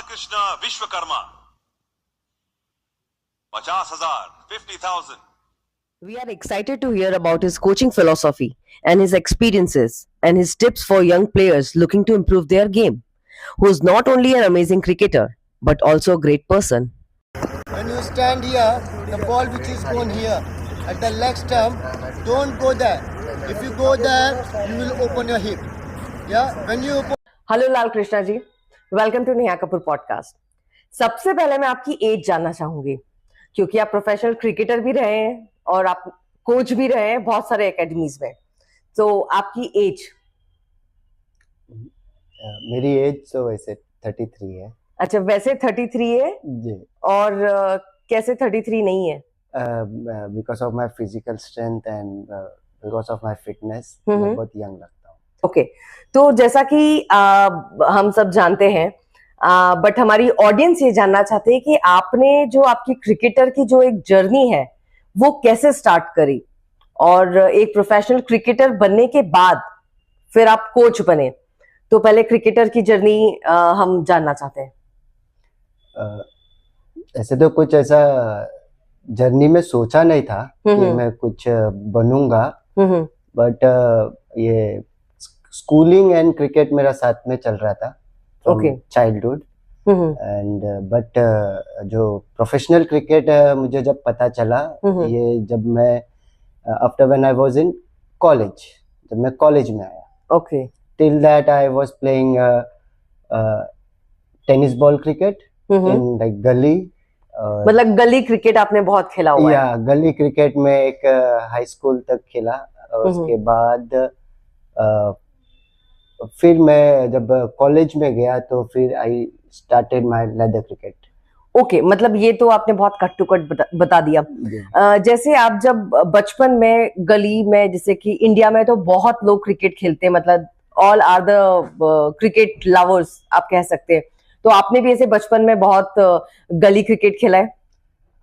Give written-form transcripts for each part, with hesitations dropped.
Krishna Vishwakarma. 50,000, 50,000. We are excited to hear about his coaching philosophy and his experiences and his tips for young players looking to improve their game, who is not only an amazing cricketer but also a great person. When you stand here, the ball which is gone here at the leg stump, don't go there. If you go there, you will open your hip. Yeah, when you open. Hello Lal Krishna ji, welcome to Neha Kapoor podcast. सबसे पहले मैं आपकी as जानना चाहूंगी, क्योंकि आप professional cricketer भी रहे हैं और आप कोच भी रहे हैं बहुत सारे एकेडमीज में। तो आपकी एज? मेरी एज तो वैसे 33 है। अच्छा, वैसे 33 है जी। और कैसे 33 नहीं है? Because of my physical strength and because of my fitness मैं बहुत यंग लगता हूँ। ओके, तो जैसा कि हम सब जानते हैं, बट हमारी ऑडियंस ये जानना चाहते हैं कि आपने जो आपकी क्रिकेटर की जो एक जर्नी है वो कैसे स्टार्ट करी, और एक प्रोफेशनल क्रिकेटर बनने के बाद फिर आप कोच बने। तो पहले क्रिकेटर की जर्नी हम जानना चाहते हैं। ऐसे तो कुछ ऐसा जर्नी में सोचा नहीं था कि मैं कुछ बनूंगा, बट ये स्कूलिंग एंड क्रिकेट मेरा साथ में चल रहा था चाइल्डहुड एंड बट जो प्रोफेशनल क्रिकेट मुझे जब पता चला ये जब मैं after when I was in college, जब मैं कॉलेज में आया। Okay, till that I was playing tennis ball cricket in like गली। मतलब गली क्रिकेट आपने बहुत खेला हुआ है? या गली क्रिकेट में एक हाई स्कूल तक खेला, और उसके बाद फिर मैं जब कॉलेज में गया तो फिर I started my leather cricket. Okay, मतलब ये तो आपने बहुत कट टू कट बता दिया। जैसे आप जब बचपन में गली में, जैसे कि इंडिया में तो बहुत लोग क्रिकेट खेलते हैं, मतलब all are the cricket lovers आप कह सकते हैं। तो आपने भी ऐसे बचपन में बहुत गली क्रिकेट खेला है?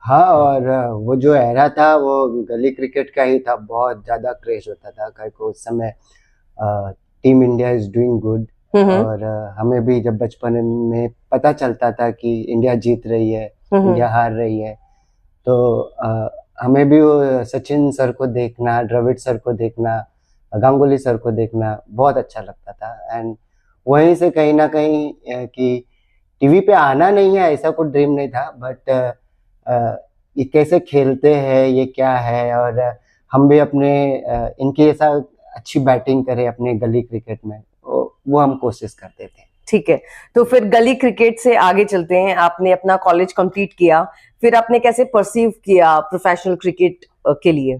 हाँ, और वो जो एरा था वो गली क्रिकेट का ही था, बहुत ज्यादा क्रेज होता था। क्योंकि उस समय team India is doing good, और हमें भी जब बचपन में पता चलता था कि इंडिया जीत रही है, इंडिया हार रही है, तो हमें भी वो सचिन सर को देखना, द्रविड़ सर को देखना, गांगुली सर को देखना बहुत अच्छा लगता था। एंड वहीं से कहीं ना कहीं कि टीवी पे आना नहीं है ऐसा कोई ड्रीम नहीं था, बट ये कैसे खेलते हैं, ये क्या है, और हम भी अपने इनकी ऐसा अच्छी बैटिंग करें अपने गली क्रिकेट में, वो हम कोशिश करते थे। ठीक है, तो फिर गली क्रिकेट से आगे चलते हैं। आपने अपना कॉलेज कंप्लीट किया, फिर आपने कैसे परसीव किया प्रोफेशनल क्रिकेट के लिए?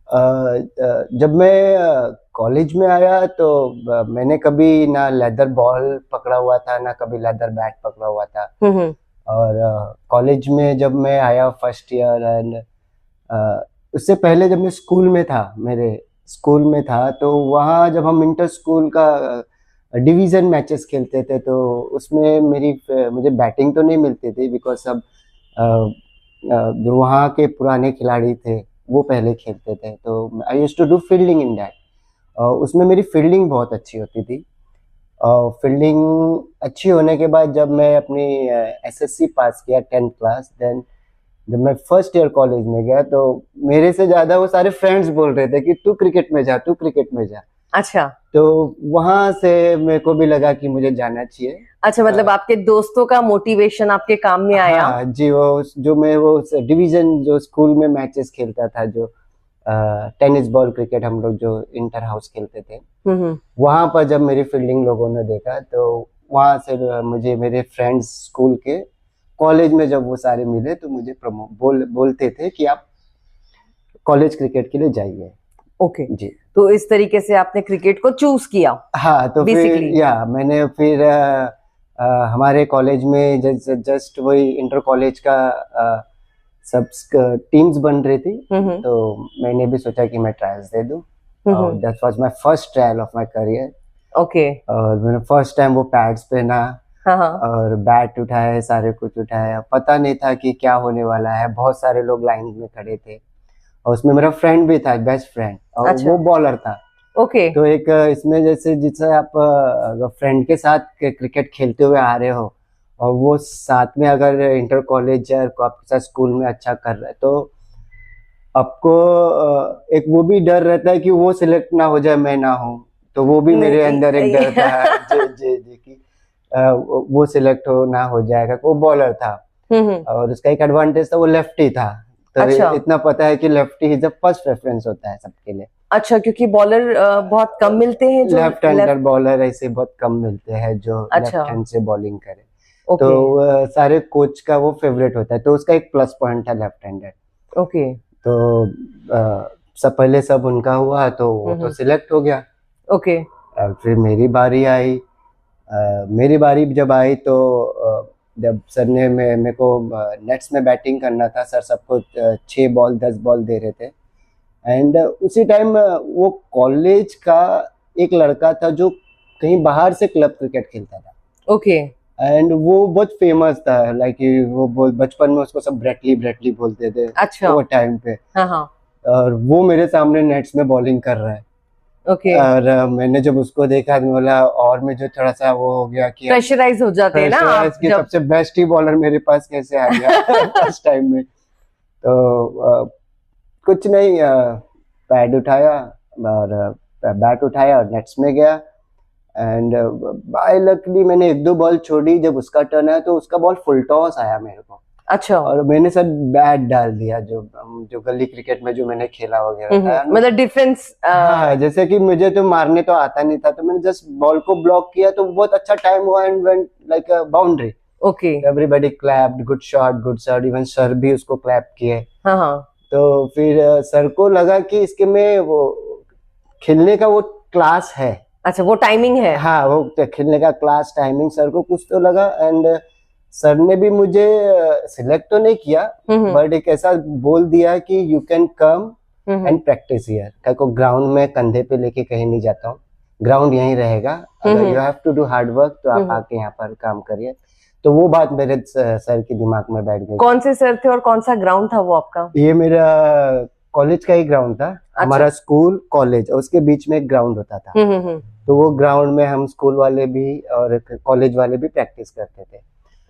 जब मैं कॉलेज में आया तो मैंने कभी ना लेदर बॉल पकड़ा हुआ था, ना कभी लेदर बैट पकड़ा हुआ था। और कॉलेज में जब मैं आया फर्स्ट ईयर, एंड उससे पहले जब मैं स्कूल में था, मेरे स्कूल में था, तो वहाँ जब हम इंटर स्कूल का डिवीज़न मैचेस खेलते थे तो उसमें मुझे बैटिंग तो नहीं मिलती थी, बिकॉज सब जो वहाँ के पुराने खिलाड़ी थे वो पहले खेलते थे। तो I used to do fielding in that, उसमें मेरी फील्डिंग बहुत अच्छी होती थी। और फील्डिंग अच्छी होने के बाद जब मैं अपनी एसएससी पास किया 10th क्लास, देन जब मैं फर्स्ट ईयर कॉलेज में गया तो मेरे से ज्यादा वो सारे फ्रेंड्स बोल रहे थे कि तू क्रिकेट में जा, तू क्रिकेट में जा। अच्छा, तो वहां से मेरे को भी लगा कि मुझे जाना चाहिए। अच्छा, मतलब आपके दोस्तों का मोटिवेशन आपके काम में आया? हाँ जी, वो डिवीजन जो स्कूल में मैचेस खेलता था, जो टेनिस बॉल क्रिकेट हम लोग जो इंटर हाउस खेलते थे, वहां पर जब मेरी फील्डिंग लोगों ने देखा तो वहां से मुझे मेरे फ्रेंड्स स्कूल के, कॉलेज में जब वो सारे मिले तो मुझे बोलते थे कि आप कॉलेज क्रिकेट के लिए जाइए। ओके जी, तो इस तरीके से आपने क्रिकेट को चूज किया? हाँ, तो फिर मैंने फिर हमारे कॉलेज में जस्ट वही इंटर कॉलेज का सब टीम्स बन रही थी, तो मैंने भी सोचा कि मैं ट्रायल्स दे दूं। That was my first trial of my career. Okay, और मैंने फर्स्ट टाइम वो पैड्स पहना, और बैट उठाए, सारे कुछ उठाया, पता नहीं था कि क्या होने वाला है। बहुत सारे लोग लाइन में खड़े थे, और उसमें मेरा फ्रेंड भी था, बेस्ट फ्रेंड, और अच्छा, वो बॉलर था। ओके, तो एक इसमें जैसे जिससे आप फ्रेंड के साथ क्रिकेट खेलते हुए आ रहे हो, और वो साथ में अगर इंटर कॉलेज या आपके साथ स्कूल में अच्छा कर रहा है तो आपको एक वो भी डर रहता है कि वो सिलेक्ट ना हो जाए, मैं ना हूँ, तो वो भी मेरे अंदर एक डर था जे कि वो सिलेक्ट ना हो जाएगा। वो बॉलर था और उसका एक एडवांटेज था, वो लेफ्टी था, तो अच्छा। इतना पता है कि lefty is the first preference होता है सबके लिए। अच्छा, क्योंकि बॉलर बहुत कम मिलते हैं जो लेफ्ट हैंडर बॉलर ऐसे बहुत कम मिलते हैं जो अच्छा। लेफ्ट हैंड से बॉलिंग करे। ओके तो सारे कोच का वो फेवरेट होता है, तो उसका एक प्लस पॉइंट था लेफ्ट हैंडेड। ओके तो सब पहले सब उनका हुआ तो वो तो सिलेक्ट हो गया। ओके फिर मेरी बारी आई। मेरी बारी जब आई तो जब सर ने मेरे को नेट्स में बैटिंग करना था, सर सबको 6 बॉल 10 बॉल दे रहे थे। एंड उसी टाइम वो कॉलेज का एक लड़का था जो कहीं बाहर से क्लब क्रिकेट खेलता था। ओके एंड वो बहुत फेमस था, लाइक वो बचपन में उसको सब ब्रेटली ब्रेटली बोलते थे। अच्छा। वो टाइम पे हाँ हाँ और वो मेरे सामने नेट्स में बॉलिंग कर रहा है। ओके। और मैंने जब उसको देखा तो बोला, और मुझे थोड़ा सा वो हो गया कि प्रेशराइज हो जाते हैं ना आप प्रेशराइज कि जब सबसे बेस्ट ही बॉलर मेरे पास कैसे आ गया फर्स्ट टाइम में। तो कुछ नहीं, पैड उठाया और बैट उठाया और नेट्स में गया। एंड बाय लकली मैंने 1-2 बॉल छोड़ी, जब उसका टर्न आया तो उसका बॉल फुल टॉस आया मेरे को। अच्छा। और मैंने सर बैट डाल दिया, जो गली क्रिकेट में जो मैंने खेला वगैरह था ना। मतलब डिफेंस हाँ, जैसे कि मुझे तो मारने तो आता नहीं था, तो मैंने जस्ट बॉल को ब्लॉक किया तो बहुत अच्छा टाइम हुआ and went like a boundary. Okay. Everybody clapped, good shot, even sir भी उसको क्लैप किए। हाँ हाँ तो फिर सर को लगा कि इसके में वो खेलने का वो क्लास है। अच्छा, वो टाइमिंग है। हाँ, वो खेलने का क्लास टाइमिंग सर को कुछ तो लगा। एंड सर ने भी मुझे सिलेक्ट तो नहीं किया, बट एक ऐसा बोल दिया कि you can come and practice here. क्या को ग्राउंड में कंधे पे लेके कहीं नहीं जाता हूँ, ग्राउंड यहीं रहेगा, अगर you have to do hard work तो आप आके यहाँ पर काम करिए। तो वो बात मेरे सर के दिमाग में बैठ गई। कौन से सर थे और कौन सा ग्राउंड था वो आपका? ये मेरा कॉलेज का ही ग्राउंड था। हमारा स्कूल कॉलेज और उसके बीच में एक ग्राउंड होता था। तो वो ग्राउंड में हम स्कूल वाले भी और कॉलेज वाले भी प्रैक्टिस करते थे।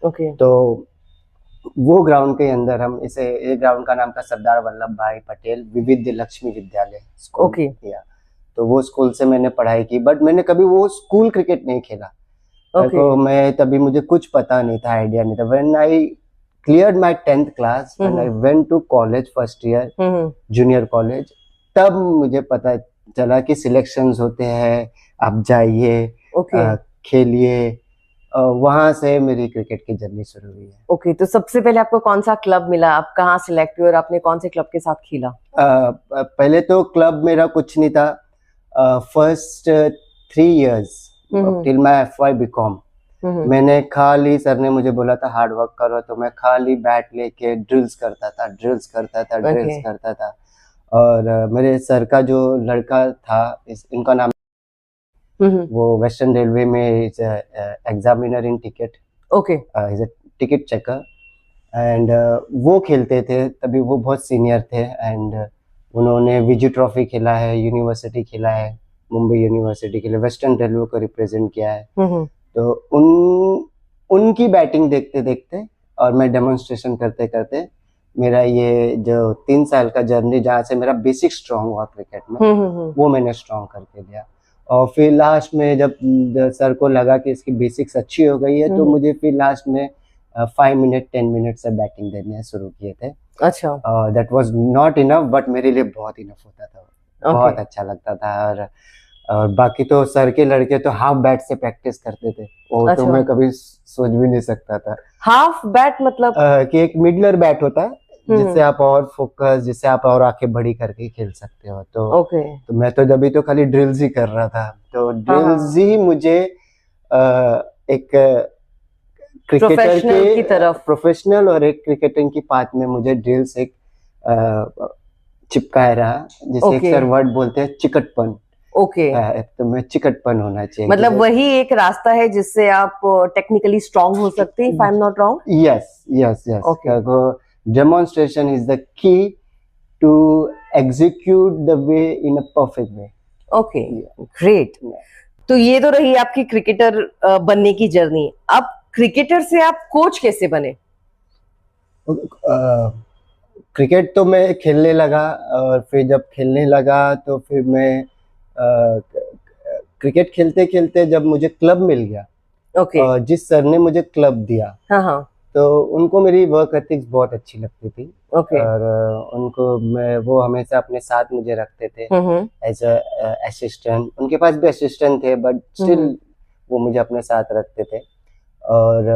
ओके। तो वो ग्राउंड के अंदर हम ये ग्राउंड का नाम था सरदार वल्लभ भाई पटेल विविध लक्ष्मी विद्यालय स्कूल। ओके। तो वो स्कूल से मैंने पढ़ाई की, बट मैंने कभी वो स्कूल क्रिकेट नहीं खेला। तो मैं तभी मुझे कुछ पता नहीं था, आइडिया नहीं था। When I cleared my 10th class, when I went to college first year junior college, तब मुझे पता चला कि सिलेक्शंस होते हैं, आप जाइए, खेलिए। वहां से मेरी क्रिकेट की जर्नी शुरू हुई है। ओके, तो सबसे पहले आपको कौन सा क्लब मिला, आप कहाँ सिलेक्ट हुए और आपने कौन से क्लब के साथ खेला? पहले तो क्लब मेरा कुछ नहीं था। First 3 years till my FY BCom मैंने खाली, सर ने मुझे बोला था हार्ड वर्क करो, तो मैं खाली बैट लेके ड्रिल्स करता था। और मेरे सर का जो लड़का था, इनका नाम, वो वेस्टर्न रेलवे में is examiner in ticket, is a ticket checker. And वो खेलते थे तभी, वो बहुत सीनियर थे। एंड उन्होंने विजय ट्रॉफी खेला है, यूनिवर्सिटी खेला है, मुंबई यूनिवर्सिटी के लिए वेस्टर्न रेलवे को रिप्रेजेंट किया है। तो उनकी बैटिंग देखते देखते और मैं डेमोन्स्ट्रेशन करते करते मेरा ये जो 3 साल का जर्नी, जहाँ से मेरा बेसिक स्ट्रांग हुआ क्रिकेट में, वो मैंने स्ट्रांग करके लिया। और फिर लास्ट में जब सर को लगा कि इसकी बेसिक्स अच्छी हो गई है, तो मुझे फिर लास्ट में 5 मिनट 10 मिनट से बैटिंग देने शुरू किए थे। अच्छा। That was not enough, but मेरे लिए बहुत इनफ होता था। बहुत अच्छा लगता था। और बाकी तो सर के लड़के तो हाफ बैट से प्रैक्टिस करते थे, वो तो मैं कभी सोच भी नहीं सकता था। हाफ बैट मतलब कि एक मिडलर बैट होता है जिससे आप और फोकस, जिससे आप और आंखें बड़ी करके खेल सकते हो। तो मैं तो जब तो खाली ड्रिल्स ही कर रहा था। तो ड्रिल्स ही मुझे एक क्रिकेटर की तरफ, प्रोफेशनल और एक क्रिकेटर की पाथ में मुझे ड्रिल्स एक चिपकाया रहा, जिसे एक सर वर्ड बोलते हैं चिकटपन। तो मैं चिकटपन होना चाहिए, मतलब वही एक रास्ता है जिससे आप टेक्निकली स्ट्रांग हो सकते हैं, if I am not wrong. Yes. Demonstration is the key to execute the way in a perfect way. Okay, great. तो ये तो रही आपकी क्रिकेटर बनने की जर्नी। अब क्रिकेटर से आप कोच कैसे बने? क्रिकेट तो मैं खेलने लगा, और फिर जब खेलने लगा तो फिर मैं क्रिकेट खेलते खेलते जब मुझे क्लब मिल गया, ओके। जिस सर ने मुझे क्लब दिया, हाँ हाँ। तो उनको मेरी वर्क एथिक्स बहुत अच्छी लगती थी। ओके। और वो हमेशा अपने साथ मुझे रखते थे एज असिस्टेंट। उनके पास भी असिस्टेंट थे, बट स्टिल वो मुझे अपने साथ रखते थे। और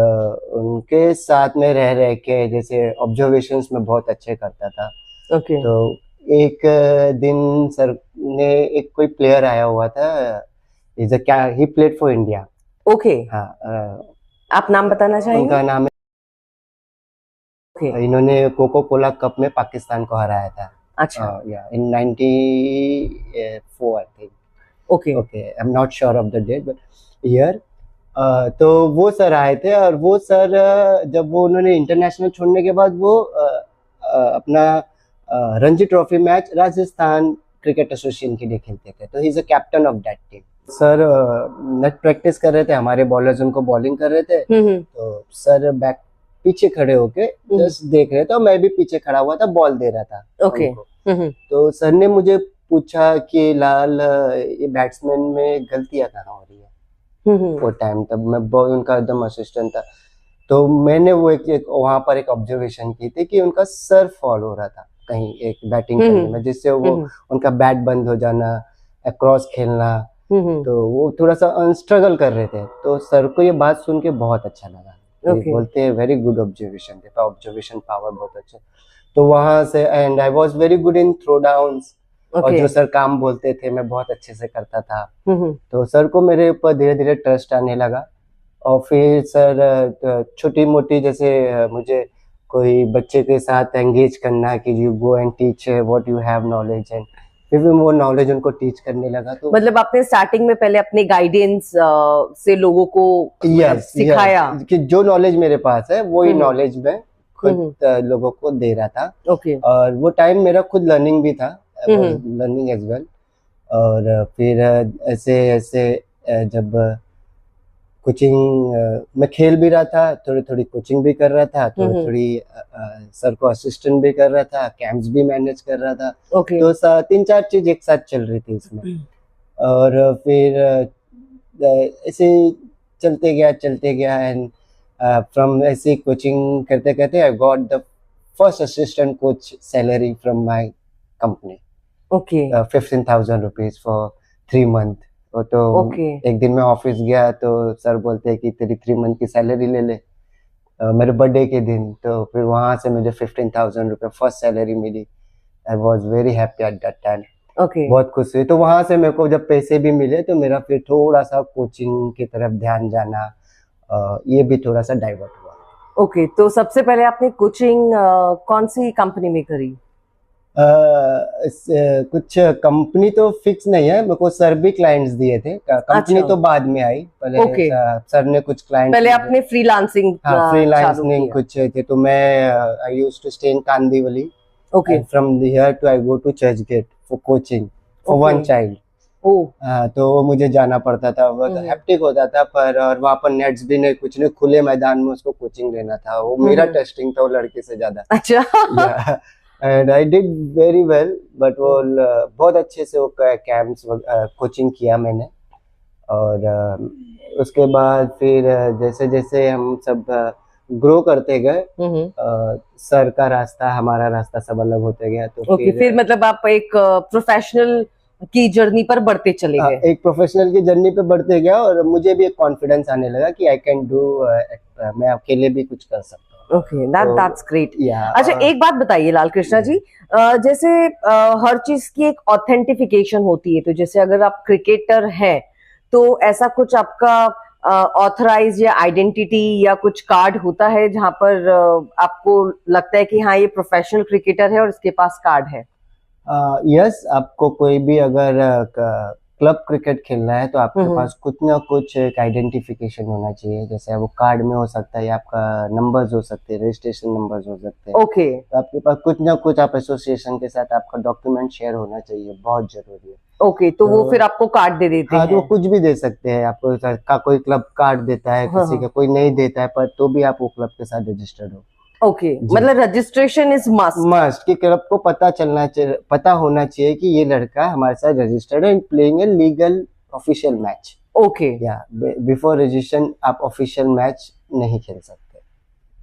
उनके साथ में रह रह के जैसे ऑब्जर्वेशंस में बहुत अच्छे करता था। ओके। तो एक दिन सर ने, एक कोई प्लेयर आया हुआ था, he played for India. Okay. हाँ, आप नाम बताना चाहेंगे? उनका नाम है, ओके। इन्होंने कोको कोला कप में पाकिस्तान को हराया था। अच्छा। In 94 I think. Okay. Okay, I am not sure of the date but year. तो वो सर आए थे, और वो सर जब वो उन्होंने इंटरनेशनल छोड़ने के बाद वो अपना Ranji trophy match Rajasthan cricket association के लिए खेलते थे। तो he is a captain of that team. Sir net practice कर रहे थे, हमारे बॉलर्स उनको बॉलिंग कर रहे थे। तो सर बैक पीछे खड़े होके जस्ट देख रहे थे, और मैं भी पीछे खड़ा हुआ था, बॉल दे रहा था ओके। उनको। तो सर ने मुझे पूछा कि लाल, ये बैट्समैन में गलतियां कहाँ हो रही है? वो टाइम तब मैं उनका एकदम असिस्टेंट था। तो मैंने वो एक वहां पर एक ऑब्जर्वेशन की थी कि उनका सर फॉल हो रहा था कहीं एक बैटिंग करने में, जिससे वो उनका बैट बंद हो जाना, अक्रॉस खेलना। तो वो थोड़ा सा अनस्ट्रगल कर रहे थे। तो सर को ये बात सुन के बहुत अच्छा लगा। Okay. बोलते हैं वेरी गुड ऑब्जर्वेशन, देखा ऑब्जर्वेशन पावर बहुत अच्छा। तो वहां से, and I was very good in throwdowns. और जो सर काम बोलते थे मैं बहुत अच्छे से करता था। तो सर को मेरे ऊपर धीरे धीरे ट्रस्ट आने लगा। और फिर सर छोटी मोटी, जैसे मुझे कोई बच्चे के साथ एंगेज करना कि you go and teach what you have knowledge, and फिर भी वो नॉलेज उनको टीच करने लगा। तो मतलब आपने स्टार्टिंग में पहले अपने गाइडेंस से लोगों को सिखाया कि जो नॉलेज मेरे पास है वही नॉलेज मैं खुद लोगों को दे रहा था। ओके। और वो टाइम मेरा खुद लर्निंग भी था, लर्निंग एज वेल। और फिर ऐसे ऐसे जब कोचिंग मैं खेल भी रहा था, थोड़ी थोड़ी कोचिंग भी कर रहा था, थोड़ी थोड़ी सर को असिस्टेंट भी कर रहा था, कैंप्स भी मैनेज कर रहा था। ओके। तो 3-4 चीज एक साथ चल रही थी इसमें। और फिर ऐसे चलते गया एंड फ्रॉम ऐसे कोचिंग करते करते I got the first assistant coach salary from my company. Okay. 15,000 rupees for 3 month. तो एक दिन मैं ऑफिस गया तो सर बोलते हैं कि तेरी 3 मंथ की सैलरी ले ले, मेरे बर्थडे के दिन। तो फिर वहां से मुझे 15,000 रुपये फर्स्ट सैलरी मिली। I was very happy at that time. Okay. बहुत खुश हुई। तो वहां से मेरे को जब पैसे भी मिले तो मेरा फिर थोड़ा सा कोचिंग की तरफ ध्यान जाना, ये भी थोड़ा सा डाइवर्ट हुआ। ओके। तो सबसे पहले आपने कोचिंग कौन सी कंपनी में करी? कुछ कंपनी तो फिक्स नहीं है, मेरे को सर भी क्लाइंट्स दिए थे। कंपनी तो बाद में आई, पहले सर ने कुछ क्लाइंट्स, पहले आपने फ्रीलांसिंग फ्रीलांसिंग कुछ थे। तो मैं I used to stay in Kandivali. Okay. From here to I go to Churchgate for coaching for one child. तो वो मुझे जाना पड़ता था, बहुत हेक्टिक होता था। पर और वहाँ पर नेट्स भी नहीं, कुछ नहीं, खुले मैदान में उसको कोचिंग लेना था। वो मेरा टेस्टिंग था वो लड़के से ज्यादा। अच्छा। And I did very well, but वो बहुत अच्छे से वो कैंप्स कोचिंग किया मैंने। और उसके बाद फिर जैसे जैसे हम सब ग्रो करते गए, सर का रास्ता हमारा रास्ता सब अलग होते गया। तो फिर मतलब आप एक प्रोफेशनल की जर्नी पर बढ़ते चले गए। एक प्रोफेशनल की जर्नी पे बढ़ते गया, और मुझे भी एक कॉन्फिडेंस आने लगा कि आई कैन डू, मैं अकेले भी कुछ कर सकता हूँ। Okay, that's great. अच्छा, एक बात बताइए लाल कृष्णा जी, जैसे हर चीज की एक ऑथेंटिफिकेशन होती है, तो जैसे अगर आप क्रिकेटर हैं तो ऐसा कुछ आपका ऑथराइज या आइडेंटिटी या कुछ कार्ड होता है जहां पर आपको लगता है कि हाँ ये प्रोफेशनल क्रिकेटर है और इसके पास कार्ड है? यस, आपको कोई भी अगर क्लब क्रिकेट खेलना है तो आपके पास कुछ ना कुछ एक आइडेंटिफिकेशन होना चाहिए। जैसे वो कार्ड में हो सकता है, या आपका नंबर्स हो सकते हैं, रजिस्ट्रेशन नंबर्स हो सकते हैं। ओके। तो आपके पास कुछ ना कुछ, आप एसोसिएशन के साथ आपका डॉक्यूमेंट शेयर होना चाहिए, बहुत जरूरी है। ओके, तो वो तो- फिर आपको कार्ड दे देते हाँ, तो वो हैं? कुछ भी दे सकते हैं आपको, का कोई क्लब कार्ड देता है, हाँ, किसी का कोई नहीं देता है, पर तो भी आप वो क्लब के साथ रजिस्टर्ड हो। ओके, जी। मतलब रजिस्ट्रेशन इज मस्ट। मस्ट कि क्लब को पता चलना चाहिए, पता होना चाहिए कि ये लड़का हमारे साथ रजिस्टर्ड है, playing a legal official match. Okay या बिफोर रजिस्ट्रेशन आप ऑफिशियल मैच नहीं खेल सकते।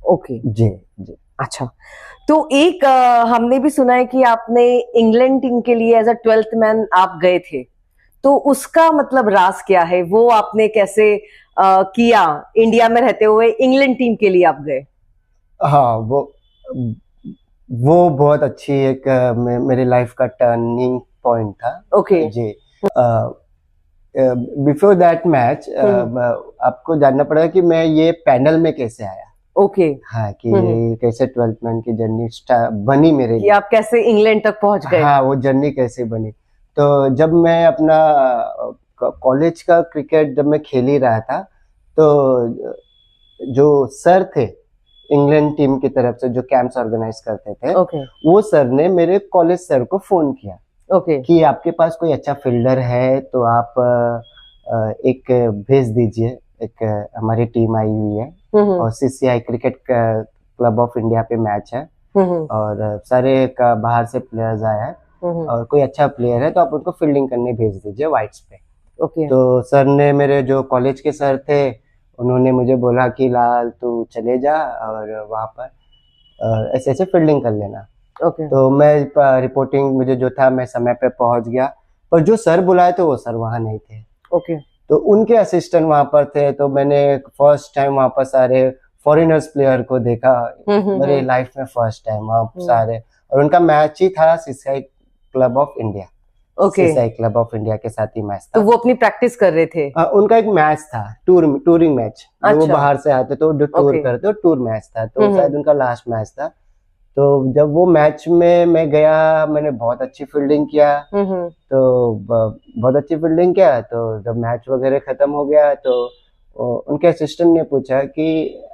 ओके, जी जी। अच्छा। तो एक हमने भी सुना है कि आपने इंग्लैंड टीम के लिए एज अ 12th मैन आप गए थे, तो उसका मतलब राज क्या है? वो आपने कैसे किया? इंडिया में रहते हुए इंग्लैंड टीम के लिए आप गए? हाँ, वो बहुत अच्छी एक मेरी लाइफ का टर्निंग पॉइंट था। ओके। जी। बिफोर दैट मैच आपको जानना पड़ेगा कि मैं ये पैनल में कैसे आया। ओके, हाँ, कि ये कैसे 12th मैन की जर्नी बनी मेरे कि लिए। आप कैसे इंग्लैंड तक पहुंच गए? हाँ, वो जर्नी कैसे बनी। तो जब मैं अपना कॉलेज का क्रिकेट जब मैं खेल ही रहा था, तो जो सर थे इंग्लैंड टीम की तरफ से जो कैंप्स ऑर्गेनाइज करते थे, ओके वो सर ने मेरे कॉलेज सर को फोन किया ओके कि आपके पास कोई अच्छा फील्डर है तो आप एक भेज दीजिए, एक हमारी टीम आई हुई है और CCI cricket club of India पे मैच है और सारे का बाहर से प्लेयर्स आए हैं और कोई अच्छा प्लेयर है तो आप उनको फील्डिंग करने भेज दीजिए वाइट्स पे। ओके तो सर ने, मेरे जो कॉलेज के सर थे, उन्होंने मुझे बोला कि लाल तू चले जा और वहाँ पर ऐसे ऐसे फील्डिंग कर लेना। ओके तो मैं रिपोर्टिंग मुझे जो था मैं समय पे पहुंच गया, पर जो सर बुलाए थे वो सर वहाँ नहीं थे। ओके तो उनके असिस्टेंट वहाँ पर थे, तो मैंने फर्स्ट टाइम वहाँ पर सारे फॉरेनर्स प्लेयर को देखा, मेरे लाइफ में फर्स्ट टाइम वहाँ सारे। और उनका मैच ही था CCI club of India. Okay, CCI club of India के साथ ही मैच था। तो वो अपनी प्रैक्टिस कर रहे थे? उनका एक मैच था, टूरिंग मैच। वो अच्छा। बाहर से आते तो जो टूर Okay. करते, टूर मैच था, तो शायद उनका लास्ट मैच था। तो जब वो मैच में मैं गया, मैंने बहुत अच्छी फील्डिंग किया, तो बहुत अच्छी फील्डिंग किया। तो जब मैच वगैरह खत्म हो गया तो उनके असिस्टेंट ने पूछा कि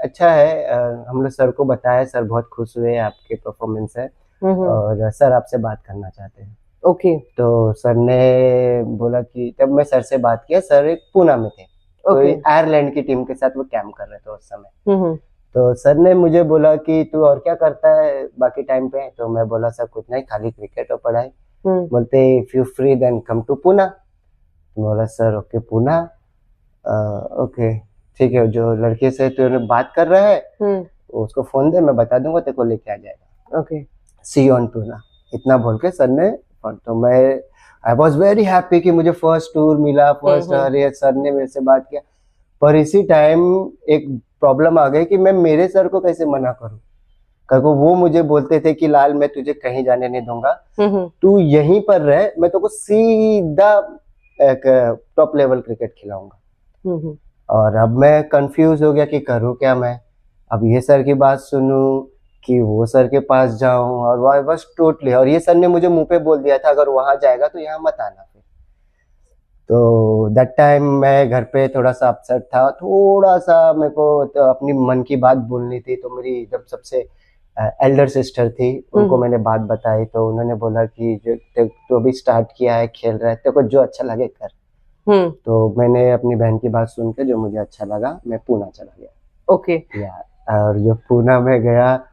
अच्छा है, हम लोग सर को बताया, सर बहुत खुश हुए आपके परफॉर्मेंस से और सर आपसे बात करना चाहते हैं। ओके तो सर ने बोला कि, तब मैं सर से बात किया, सर एक पूना में थे, कोई आयरलैंड की टीम के साथ वो कैंप कर रहे थे उस समय। तो सर ने मुझे बोला कि तू और क्या करता है बाकी टाइम पे? तो मैं बोला सर कुछ नहीं, खाली क्रिकेट और पढ़ाई। बोलते if you free then come to Poona. बोला सर ओके पूना, ओके ठीक है, जो लड़के से तू बात कर रहा है उसको फोन दे, मैं बता दूंगा तेरे को लेके आ जाएगा। ओके, सी ऑन पूना, इतना बोल के सर ने। तो मैं आई वॉज वेरी हैप्पी कि मुझे फर्स्ट टूर मिला, फर्स्ट सर ने मेरे से बात किया। पर इसी टाइम एक प्रॉब्लम आ गई कि मैं मेरे सर को कैसे मना करूं, क्योंकि वो मुझे बोलते थे कि लाल मैं तुझे कहीं जाने नहीं दूंगा, तू यहीं पर रह, मैं तो को सीधा एक टॉप लेवल क्रिकेट खिलाऊंगा। और अब मैं कंफ्यूज हो गया कि करूं क्या मैं, अब ये सर की बात सुनूं कि वो सर के पास जाऊं, और बस टोटली। और ये सर ने मुझे मुंह पे बोल दिया था अगर वहां जाएगा तो यहाँ मत आना फिर। तो दैट टाइम मैं घर पे थोड़ा सा अपसेट था, थोड़ा सा मेरे को तो अपनी मन की बात बोलनी थी। तो मेरी जब सबसे एल्डर सिस्टर थी, उनको मैंने बात बताई, तो उन्होंने बोला कि तो अभी स्टार्ट किया है, खेल रहा है, तेरे को जो अच्छा लगे कर। तो मैंने अपनी बहन की बात सुन के जो मुझे अच्छा लगा, मैं पूना चला गया। ओके और जो पूना में गया,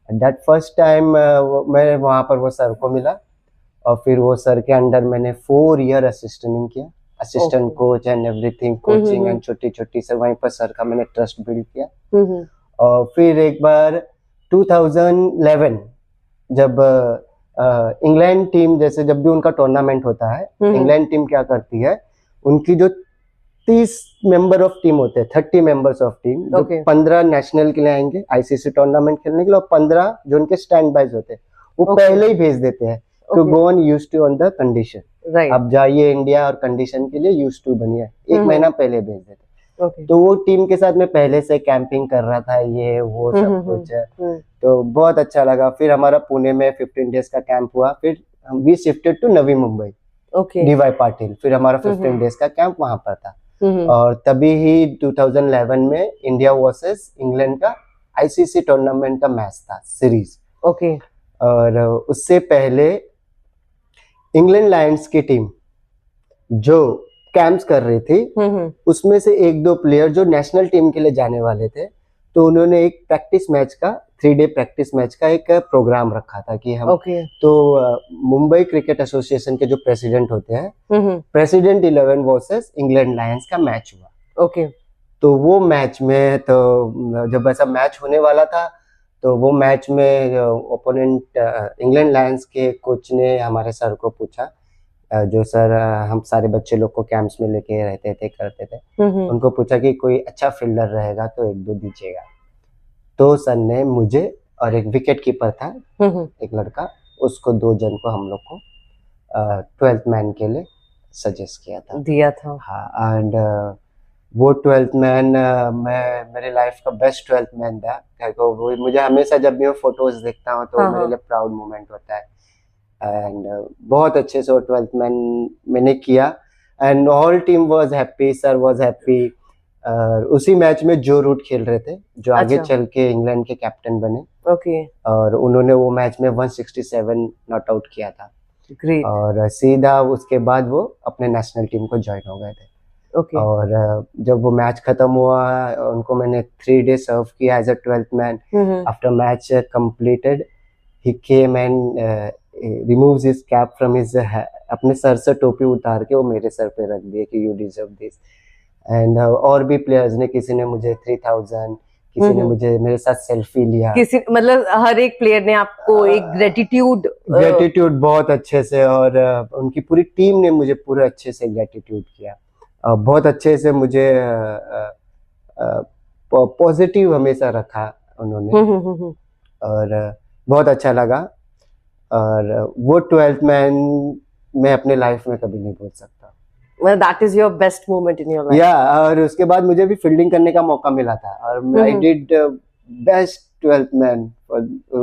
दैट फर्स्ट टाइम मैं वहाँ पर वो सर को मिला, और फिर वो सर के अंडर मैंने 4 ईयर असिस्टेंट किया, assistant coach and everything, coaching and छोटी छोटी से वहीं पर सर का मैंने ट्रस्ट बिल्ड किया। और फिर एक बार 2011 जब इंग्लैंड टीम, जैसे जब भी उनका टूर्नामेंट होता है, इंग्लैंड टीम क्या करती है, उनकी जो 30 मेंबर ऑफ टीम होते हैं, 30 मेंबर्स ऑफ टीम, जो 15 नेशनल के लिए आएंगे आईसीसी टूर्नामेंट खेलने के लिए, और 15 जो उनके स्टैंड बाइज होते हैं वो पहले ही भेज देते हैं to go on used to on the condition, अब जाइए इंडिया और कंडीशन के लिए यूज्ड टू बनिए, 1 महीना पहले भेज देते। तो वो टीम के साथ मैं पहले से कैंपिंग कर रहा था, ये वो सब कुछ है, तो बहुत अच्छा लगा। फिर हमारा पुणे में 15 डेज का कैंप हुआ, फिर we shifted to Navi Mumbai, D Y Patil, फिर हमारा 15 डेज का कैंप वहां पर था। और तभी ही 2011 में इंडिया वर्सेस इंग्लैंड का आईसीसी टूर्नामेंट का मैच था, सीरीज। और उससे पहले इंग्लैंड लायंस की टीम जो कैंप्स कर रही थी उसमें से एक दो प्लेयर जो नेशनल टीम के लिए जाने वाले थे, तो उन्होंने एक प्रैक्टिस मैच का 3 डे प्रैक्टिस मैच का एक प्रोग्राम रखा था कि हम तो मुंबई क्रिकेट एसोसिएशन के जो प्रेसिडेंट होते हैं, प्रेसिडेंट 11 वर्सेस इंग्लैंड लायंस का मैच हुआ। तो वो मैच में तो जब ऐसा मैच होने वाला था तो वो मैच में ओपोनेंट इंग्लैंड लायंस के कोच ने हमारे सर को पूछा, जो सर हम सारे बच्चे लोग को कैंप्स में लेके रहते थे करते थे, उनको पूछा कि कोई अच्छा फील्डर रहेगा तो 1-2 दीजिएगा। तो सर ने मुझे और एक विकेट कीपर था एक लड़का, उसको 2 जन को हम लोग को 12th मैन के लिए सजेस्ट दिया था। हाँ, एंड वो 12th मैन मैं मेरे लाइफ का बेस्ट 12th मैन था, क्योंकि वो मुझे हमेशा जब भी मैं फोटोज देखता हूँ तो मेरे लिए प्राउड मोमेंट होता है। एंड बहुत अच्छे से 12th मैन मैंने किया and all team was happy, sir was happy. उसी मैच में जो रूट खेल रहे थे, जो आगे चल के इंग्लैंड के कैप्टन बने, और उन्होंने वो मैच में 167 नॉट आउट किया था। ग्रेट। और सीधा उसके बाद वो अपने नेशनल टीम को ज्वाइन हो गए थे। और जब वो मैच खत्म हुआ उनको मैंने 3 डे सर्व किया as a 12th man. After match completed he came and removes his cap from his, अपने सर से टोपी उतार के वो मेरे सर पे रख दिए कि यू डिजर्व दिस। एंड और भी प्लेयर्स ने, किसी ने मुझे 3000, किसी ने मुझे मेरे साथ सेल्फी लिया, किसी मतलब हर एक प्लेयर ने आपको एक ग्रेटिट्यूड बहुत अच्छे से, और उनकी पूरी टीम ने मुझे पूरे अच्छे से ग्रेटिट्यूड किया, बहुत अच्छे से मुझे पॉजिटिव हमेशा रखा उन्होंने, और बहुत अच्छा लगा। और वो 12th मैन मैं अपने लाइफ में कभी नहीं भूल सकता। Well, that is your best moment in your life. और उसके बाद मुझे भी फील्डिंग करने का मौका मिला था, और I did best 12th man.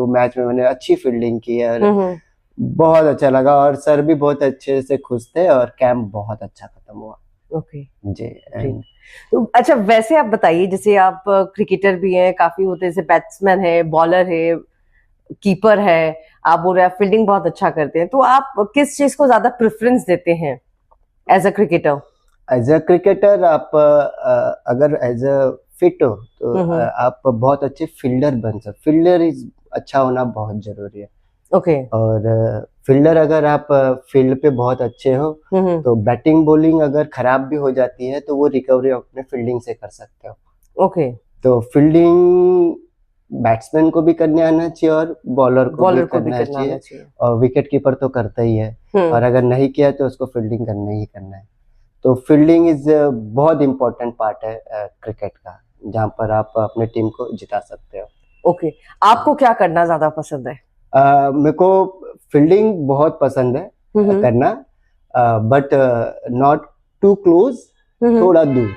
Match में मैंने अच्छी फील्डिंग की है और बहुत अच्छा लगा, और सर भी बहुत अच्छे से खुश थे, और कैंप बहुत अच्छा खत्म हुआ। जी। तो अच्छा, वैसे आप बताइए, जैसे आप क्रिकेटर भी हैं, काफी होते हैं, जैसे बैट्समैन है, बॉलर है, कीपर है, आप बोल रहे हैं फील्डिंग बहुत अच्छा करते हैं, तो आप किस चीज को ज्यादा प्रेफरेंस देते हैं as a cricketer? As a cricketer आप अगर एज अ फिट हो तो आप बहुत अच्छे फील्डर बन सकते। फील्डर इज अच्छा होना बहुत जरूरी है। और फील्डर अगर आप फील्ड पे बहुत अच्छे हो तो बैटिंग बॉलिंग अगर खराब भी हो जाती है तो वो रिकवरी अपने फील्डिंग से कर सकते हो। तो फील्डिंग बैट्समैन को भी करने आना चाहिए और बॉलर को भी करना चाहिए, और विकेट कीपर तो करता ही है, और अगर नहीं किया तो उसको फील्डिंग करना ही करना है। तो फील्डिंग इज बहुत इम्पोर्टेंट पार्ट है क्रिकेट का, जहाँ पर आप अपने टीम को जिता सकते हो। आपको क्या करना ज्यादा पसंद है? मेरे को फील्डिंग बहुत पसंद है करना, बट नॉट टू क्लोज, थोड़ा दूर।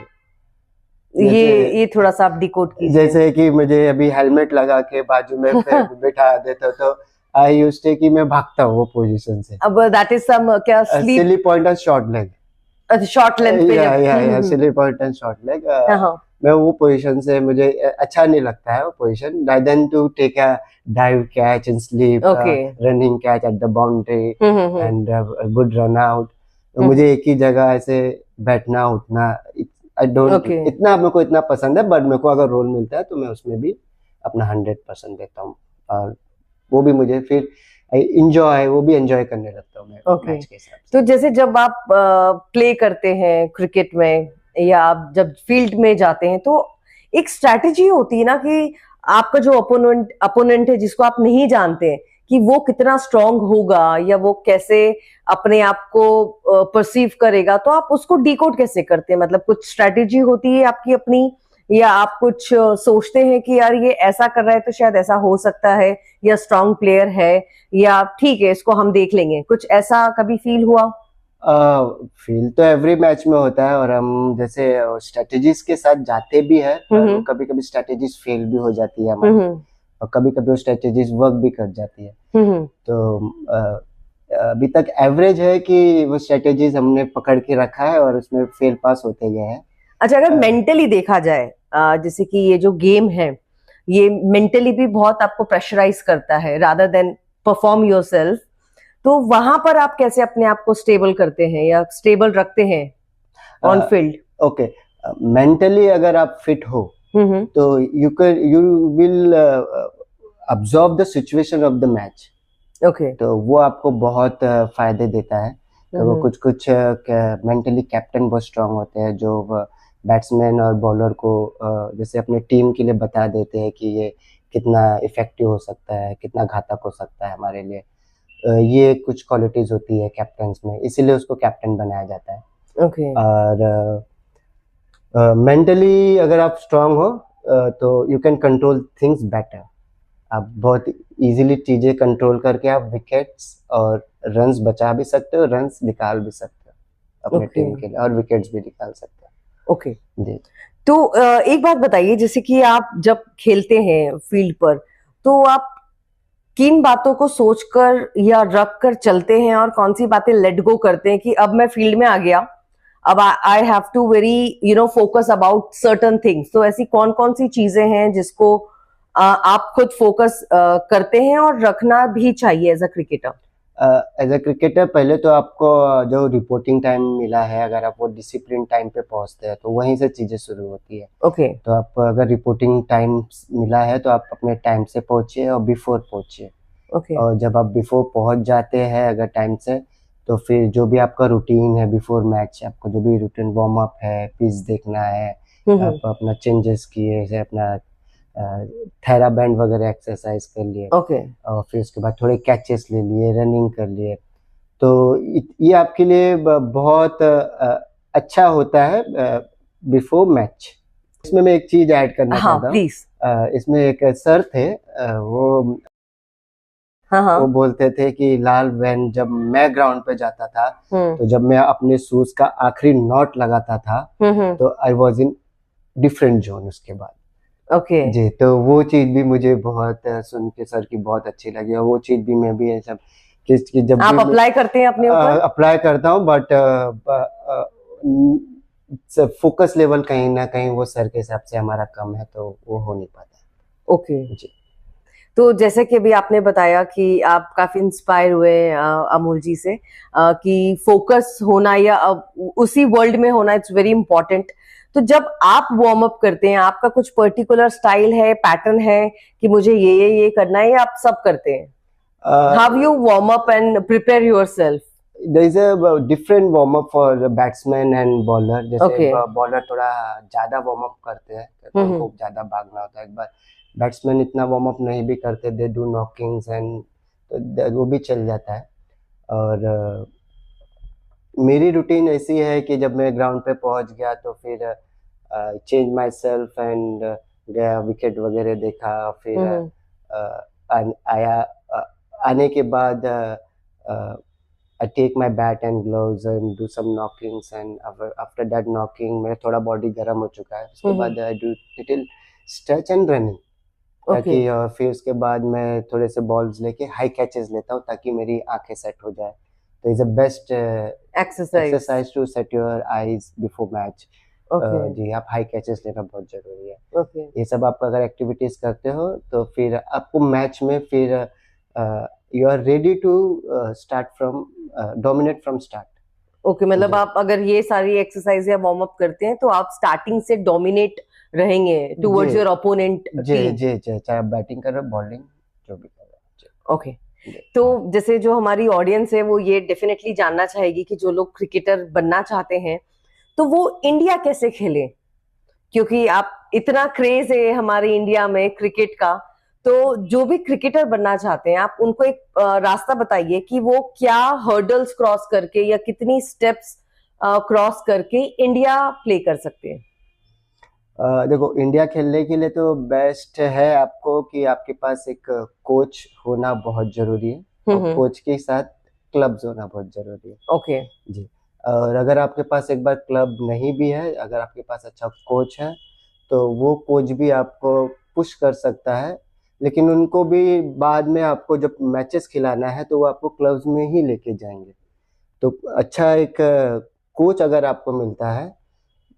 ये थोड़ा सा आप डिकोड कीजिए। जैसे कि मुझे अभी हेलमेट लगा के बाजू में बैठा देता तो आई यूज्ड टू कि मैं भागता हूँ वो पोजीशन से। अब दैट इज सम क्या sleep silly point and short leg. अच्छा, शॉर्ट लेंथ पे। या silly point and short leg. मैं वो पोजीशन से, मुझे अच्छा नहीं लगता है वो position, rather than to take a dive catch and sleep, running catch at the boundary and a good run out। तो मुझे एक ही जगह ऐसे बैठना उठना I don't इतना मेरे को इतना पसंद है, बट मेरे को अगर रोल मिलता है तो मैं उसमें भी अपना 100% देता हूँ, और वो भी मुझे फिर वो भी एंजॉय करने लगता हूँ मैं मैच के हिसाब से। तो जैसे जब आप प्ले करते हैं क्रिकेट में, या आप जब फील्ड में जाते हैं, तो एक स्ट्रैटेजी होती है ना कि आपका जो अपोनेंट है जिसको आप नहीं जानते कि वो कितना स्ट्रांग होगा, या वो कैसे अपने आप को परसीव करेगा, तो आप उसको डिकोड कैसे करते हैं? मतलब कुछ स्ट्रैटेजी होती है आपकी अपनी, या आप कुछ सोचते हैं कि यार ये ऐसा कर रहा है तो शायद ऐसा हो सकता है, या स्ट्रांग प्लेयर है, या ठीक है इसको हम देख लेंगे, कुछ ऐसा कभी फील हुआ? फील तो एवरी मैच में होता है, और हम जैसे स्ट्रेटेजीज के साथ जाते भी है, कभी कभी स्ट्रेटेजीज फेल भी हो जाती है हमारी, और कभी कभी वो स्ट्रेटेजीज वर्क भी कर जाती है। तो अभी तक एवरेज है कि वो स्ट्रेटेजीज हमने पकड़ के रखा है और उसमें फेल पास होते गए हैं। अच्छा, अगर मेंटली देखा जाए, जैसे कि ये जो गेम है ये मेंटली भी बहुत आपको प्रेशराइज करता है, रादर देन परफॉर्म योरसेल्फ, तो वहां पर आप कैसे अपने आप को स्टेबल करते हैं या स्टेबल रखते हैं ऑन फील्ड? ओके, मेंटली अगर आप फिट हो हम्म, तो you will absorb the situation of the match, okay. तो वो आपको बहुत फायदे देता है। तो वो कुछ मेंटली कैप्टन बहुत स्ट्रांग होते हैं जो बैट्समैन और बॉलर को जैसे अपने टीम के लिए बता देते हैं कि ये कितना इफेक्टिव हो सकता है, कितना घातक हो सकता है हमारे लिए। ये कुछ क्वालिटीज होती है कैप्टन्स में, इसीलिए उसको कैप्टन बनाया जाता है। ओके। और मेंटली अगर आप स्ट्रांग हो तो you can control things better. आप बहुत इजीली चीजें कंट्रोल करके आप विकेट्स और रन्स बचा भी सकते हो, रन्स निकाल भी सकते हो अपने Okay. टीम के लिए, और विकेट्स भी निकाल सकते ओके। हो। जी। तो एक बात बताइए, जैसे कि आप जब खेलते हैं फील्ड पर, तो आप किन बातों को सोचकर या रख कर चलते हैं और कौन सी बातें लेट गो करते हैं कि अब मैं फील्ड में आ गया, अब I have to very focus about certain things? तो ऐसी कौन कौन सी चीजें हैं जिसको आप खुद फोकस करते हैं और रखना भी चाहिए as a cricketer? As a cricketer पहले तो आपको जो रिपोर्टिंग टाइम मिला है, अगर आप वो डिसिप्लिन टाइम पे पहुंचते हैं तो वहीं से चीजें शुरू होती है। ओके। तो आप अगर रिपोर्टिंग टाइम मिला है तो आप अपने टाइम से पहुंचिए और बिफोर पहुंचिए। ओके। और जब आप बिफोर पहुंच जाते हैं अगर टाइम से, तो फिर जो भी आपका रूटीन है बिफोर मैच, आपको जो भी रूटीन वार्म अप है, पिच देखना है, आप अपना चेंजेस किए, जैसे अपना थेरा बैंड वगैरह एक्सरसाइज कर लिए, ओके। और फिर उसके बाद थोड़े कैचेस ले लिए, रनिंग कर लिए। तो ये आपके लिए बहुत अच्छा होता है बिफोर मैच। इसमें मैं एक चीज ऐड करना हाँ, चाहता हूँ। प्लीज। इसमें एक सर थे, वो हाँ, वो बोलते थे कि लाल, वैन जब मैं ग्राउंड पे जाता था तो जब मैं अपने शूज का आखिरी नॉट लगाता था तो I was in different zone उसके बाद। ओके। जी, तो वो चीज भी मुझे बहुत सुन के सर की बहुत अच्छी लगी, और वो चीज भी मैं भी ये सब कि जब आप भी अप्लाई करते हैं अपने ऊपर? अप्लाई करता हूँ, बट फोकस लेवल कहीं ना कहीं वो सर के हिसाब से हमारा कम है, तो वो हो नहीं पाता। ओके। जी। तो जैसे कि अभी आपने बताया कि आप काफी इंस्पायर हुए अमोल जी से, कि फोकस होना या उसी वर्ल्ड में होना इट्स वेरी इंपॉर्टेंट। तो जब आप वार्म अप करते हैं, आपका कुछ पर्टिकुलर स्टाइल है, पैटर्न है कि मुझे ये करना है, या आप सब करते हैं? How you warm up and prepare yourself? there is a different warm up for batsman and bowler। जैसे Okay. बॉलर थोड़ा ज्यादा वार्म अप करते हैं, तो उनको ज्यादा भागना होता है। एक बार बैट्समैन इतना वार्म अप नहीं भी करते, दे डू नॉकिंग्स एंड तो वो भी चल जाता है। और मेरी रूटीन ऐसी है कि जब मैं ग्राउंड पे पहुंच गया तो फिर चेंज माई सेल्फ एंड गया, विकेट वगैरह देखा, फिर आया, आने के बाद I take my bat and gloves and do some knockings, and after that knocking मेरा थोड़ा बॉडी गर्म हो चुका है, उसके बाद I do little stretch and running, ताकि फिर उसके बाद मैं थोड़े से बॉल्स लेके हाई कैचेस लेता हूँ ताकि मेरी आंखें सेट हो जाए। तो is a best exercise to set your eyes before match. जी, आप हाई कैचेस लेना बहुत जरूरी है। ये सब आप अगर एक्टिविटीज करते हो तो फिर आपको मैच में फिर you are ready to start from dominate from start. Okay, मतलब आप अगर ये सारी एक्सरसाइज या वार्म अप करते हैं तो आप स्टार्टिंग से डोमिनेट रहेंगे टुवर्ड्स योर ओपोनेंट टीम। जी, चाहे आप बैटिंग कर रहे हो, बॉलिंग, जो भी कर रहे हो। ओके। तो जैसे जो हमारी ऑडियंस है वो ये डेफिनेटली जानना चाहेगी कि जो लोग क्रिकेटर बनना चाहते हैं तो वो इंडिया कैसे खेले, क्योंकि आप इतना क्रेज है हमारे इंडिया में क्रिकेट का। तो जो भी क्रिकेटर बनना चाहते हैं, आप उनको एक रास्ता बताइए कि वो क्या हर्डल्स क्रॉस करके या कितनी स्टेप्स क्रॉस करके इंडिया प्ले कर सकते हैं। देखो, इंडिया खेलने के लिए तो बेस्ट है आपको कि आपके पास एक कोच होना बहुत जरूरी है, और कोच के साथ क्लब्स होना बहुत जरूरी है। ओके। जी, और अगर आपके पास एक बार क्लब नहीं भी है, अगर आपके पास अच्छा कोच है तो वो कोच भी आपको पुश कर सकता है, लेकिन उनको भी बाद में आपको जब मैचेस खिलाना है तो वो आपको क्लब्स में ही लेके जाएंगे। तो अच्छा एक कोच अगर आपको मिलता है,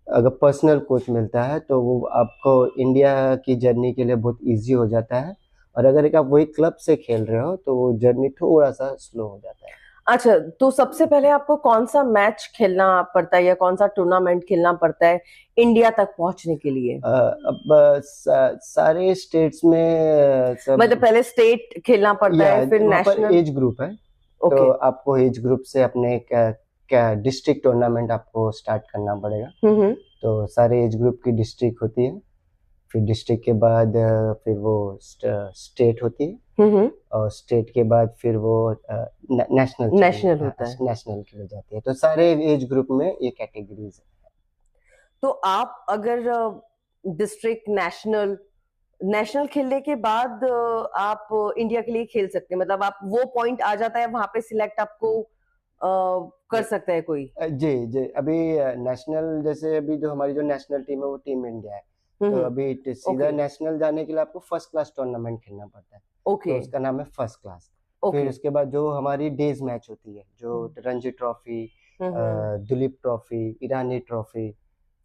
अगर पर्सनल कोच मिलता है, तो वो आपको इंडिया की जर्नी के लिए बहुत इजी हो जाता है, और अगर आप वही क्लब से खेल रहे हो तो वो जर्नी थोड़ा सा स्लो हो जाता है। अच्छा, तो सबसे पहले आपको कौन सा मैच खेलना पड़ता है या कौन सा टूर्नामेंट खेलना पड़ता है इंडिया तक पहुंचने के लिए? अब सारे स्टेट्स में सब मतलब पहले स्टेट खेलना पड़ता या है, फिर वहाँ पर नेशनल। एज ग्रुप है, ओके। तो आपको एज ग्रुप से अपने क्या डिस्ट्रिक्ट टूर्नामेंट आपको स्टार्ट करना पड़ेगा। हम्म। तो सारे एज ग्रुप की डिस्ट्रिक्ट होती है, फिर डिस्ट्रिक्ट के बाद फिर वो स्टेट होती है, हम्म। और स्टेट के बाद फिर वो नेशनल नेशनल होता है। नेशनल के लिए जाती है। तो सारे एज ग्रुप में ये कैटेगरीज है। तो आप अगर डिस्ट्रिक्ट नेशनल नेशनल खेलने के बाद आप इंडिया के लिए खेल सकते हैं, मतलब आप वो पॉइंट आ जाता है वहां पे सिलेक्ट आपको कर सकता है कोई? जी जी, अभी नेशनल जैसे अभी जो हमारी जो नेशनल टीम है वो टीम इंडिया है, तो अभी सीधा ओके। नेशनल जाने के लिए आपको फर्स्ट क्लास टूर्नामेंट खेलना पड़ता है, तो ओके। उसका नाम है फर्स्ट क्लास। ओके। फिर उसके बाद जो हमारी डेज मैच होती है, जो रणजी ट्रॉफी, दुलीप ट्रॉफी, ईरानी ट्रॉफी,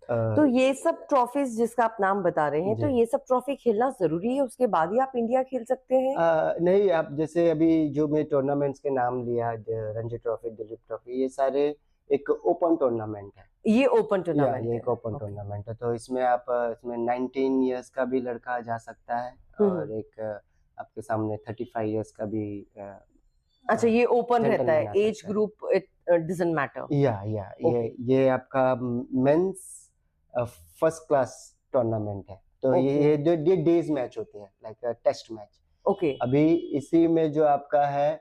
तो ये सब ट्रॉफीज जिसका आप नाम बता रहे हैं, तो जी। ये सब ट्रॉफी खेलना जरूरी है, उसके बाद ही आप इंडिया खेल सकते हैं? नहीं, आप जैसे अभी जो मैं टूर्नामेंट्स के नाम लिया, रणजी ट्रॉफी, दिलीप ट्रॉफी, ये सारे एक ओपन टूर्नामेंट है। ये ओपन या टूर्नामेंट ये है? एक ओपन ओके। टूर्नामेंट है, तो इसमें आप इसमें 19 इयर्स का भी लड़का जा सकता है, और एक आपके सामने 35 इयर्स का भी अच्छा, ये ओपन रहता है, gentleman आ एज सकता है। Group it doesn't matter? या ओके। ये आपका मेंस फर्स्ट क्लास टूर्नामेंट है, तो ये डेज मैच होते हैं, लाइक टेस्ट मैच। ओके। अभी इसी में जो आपका है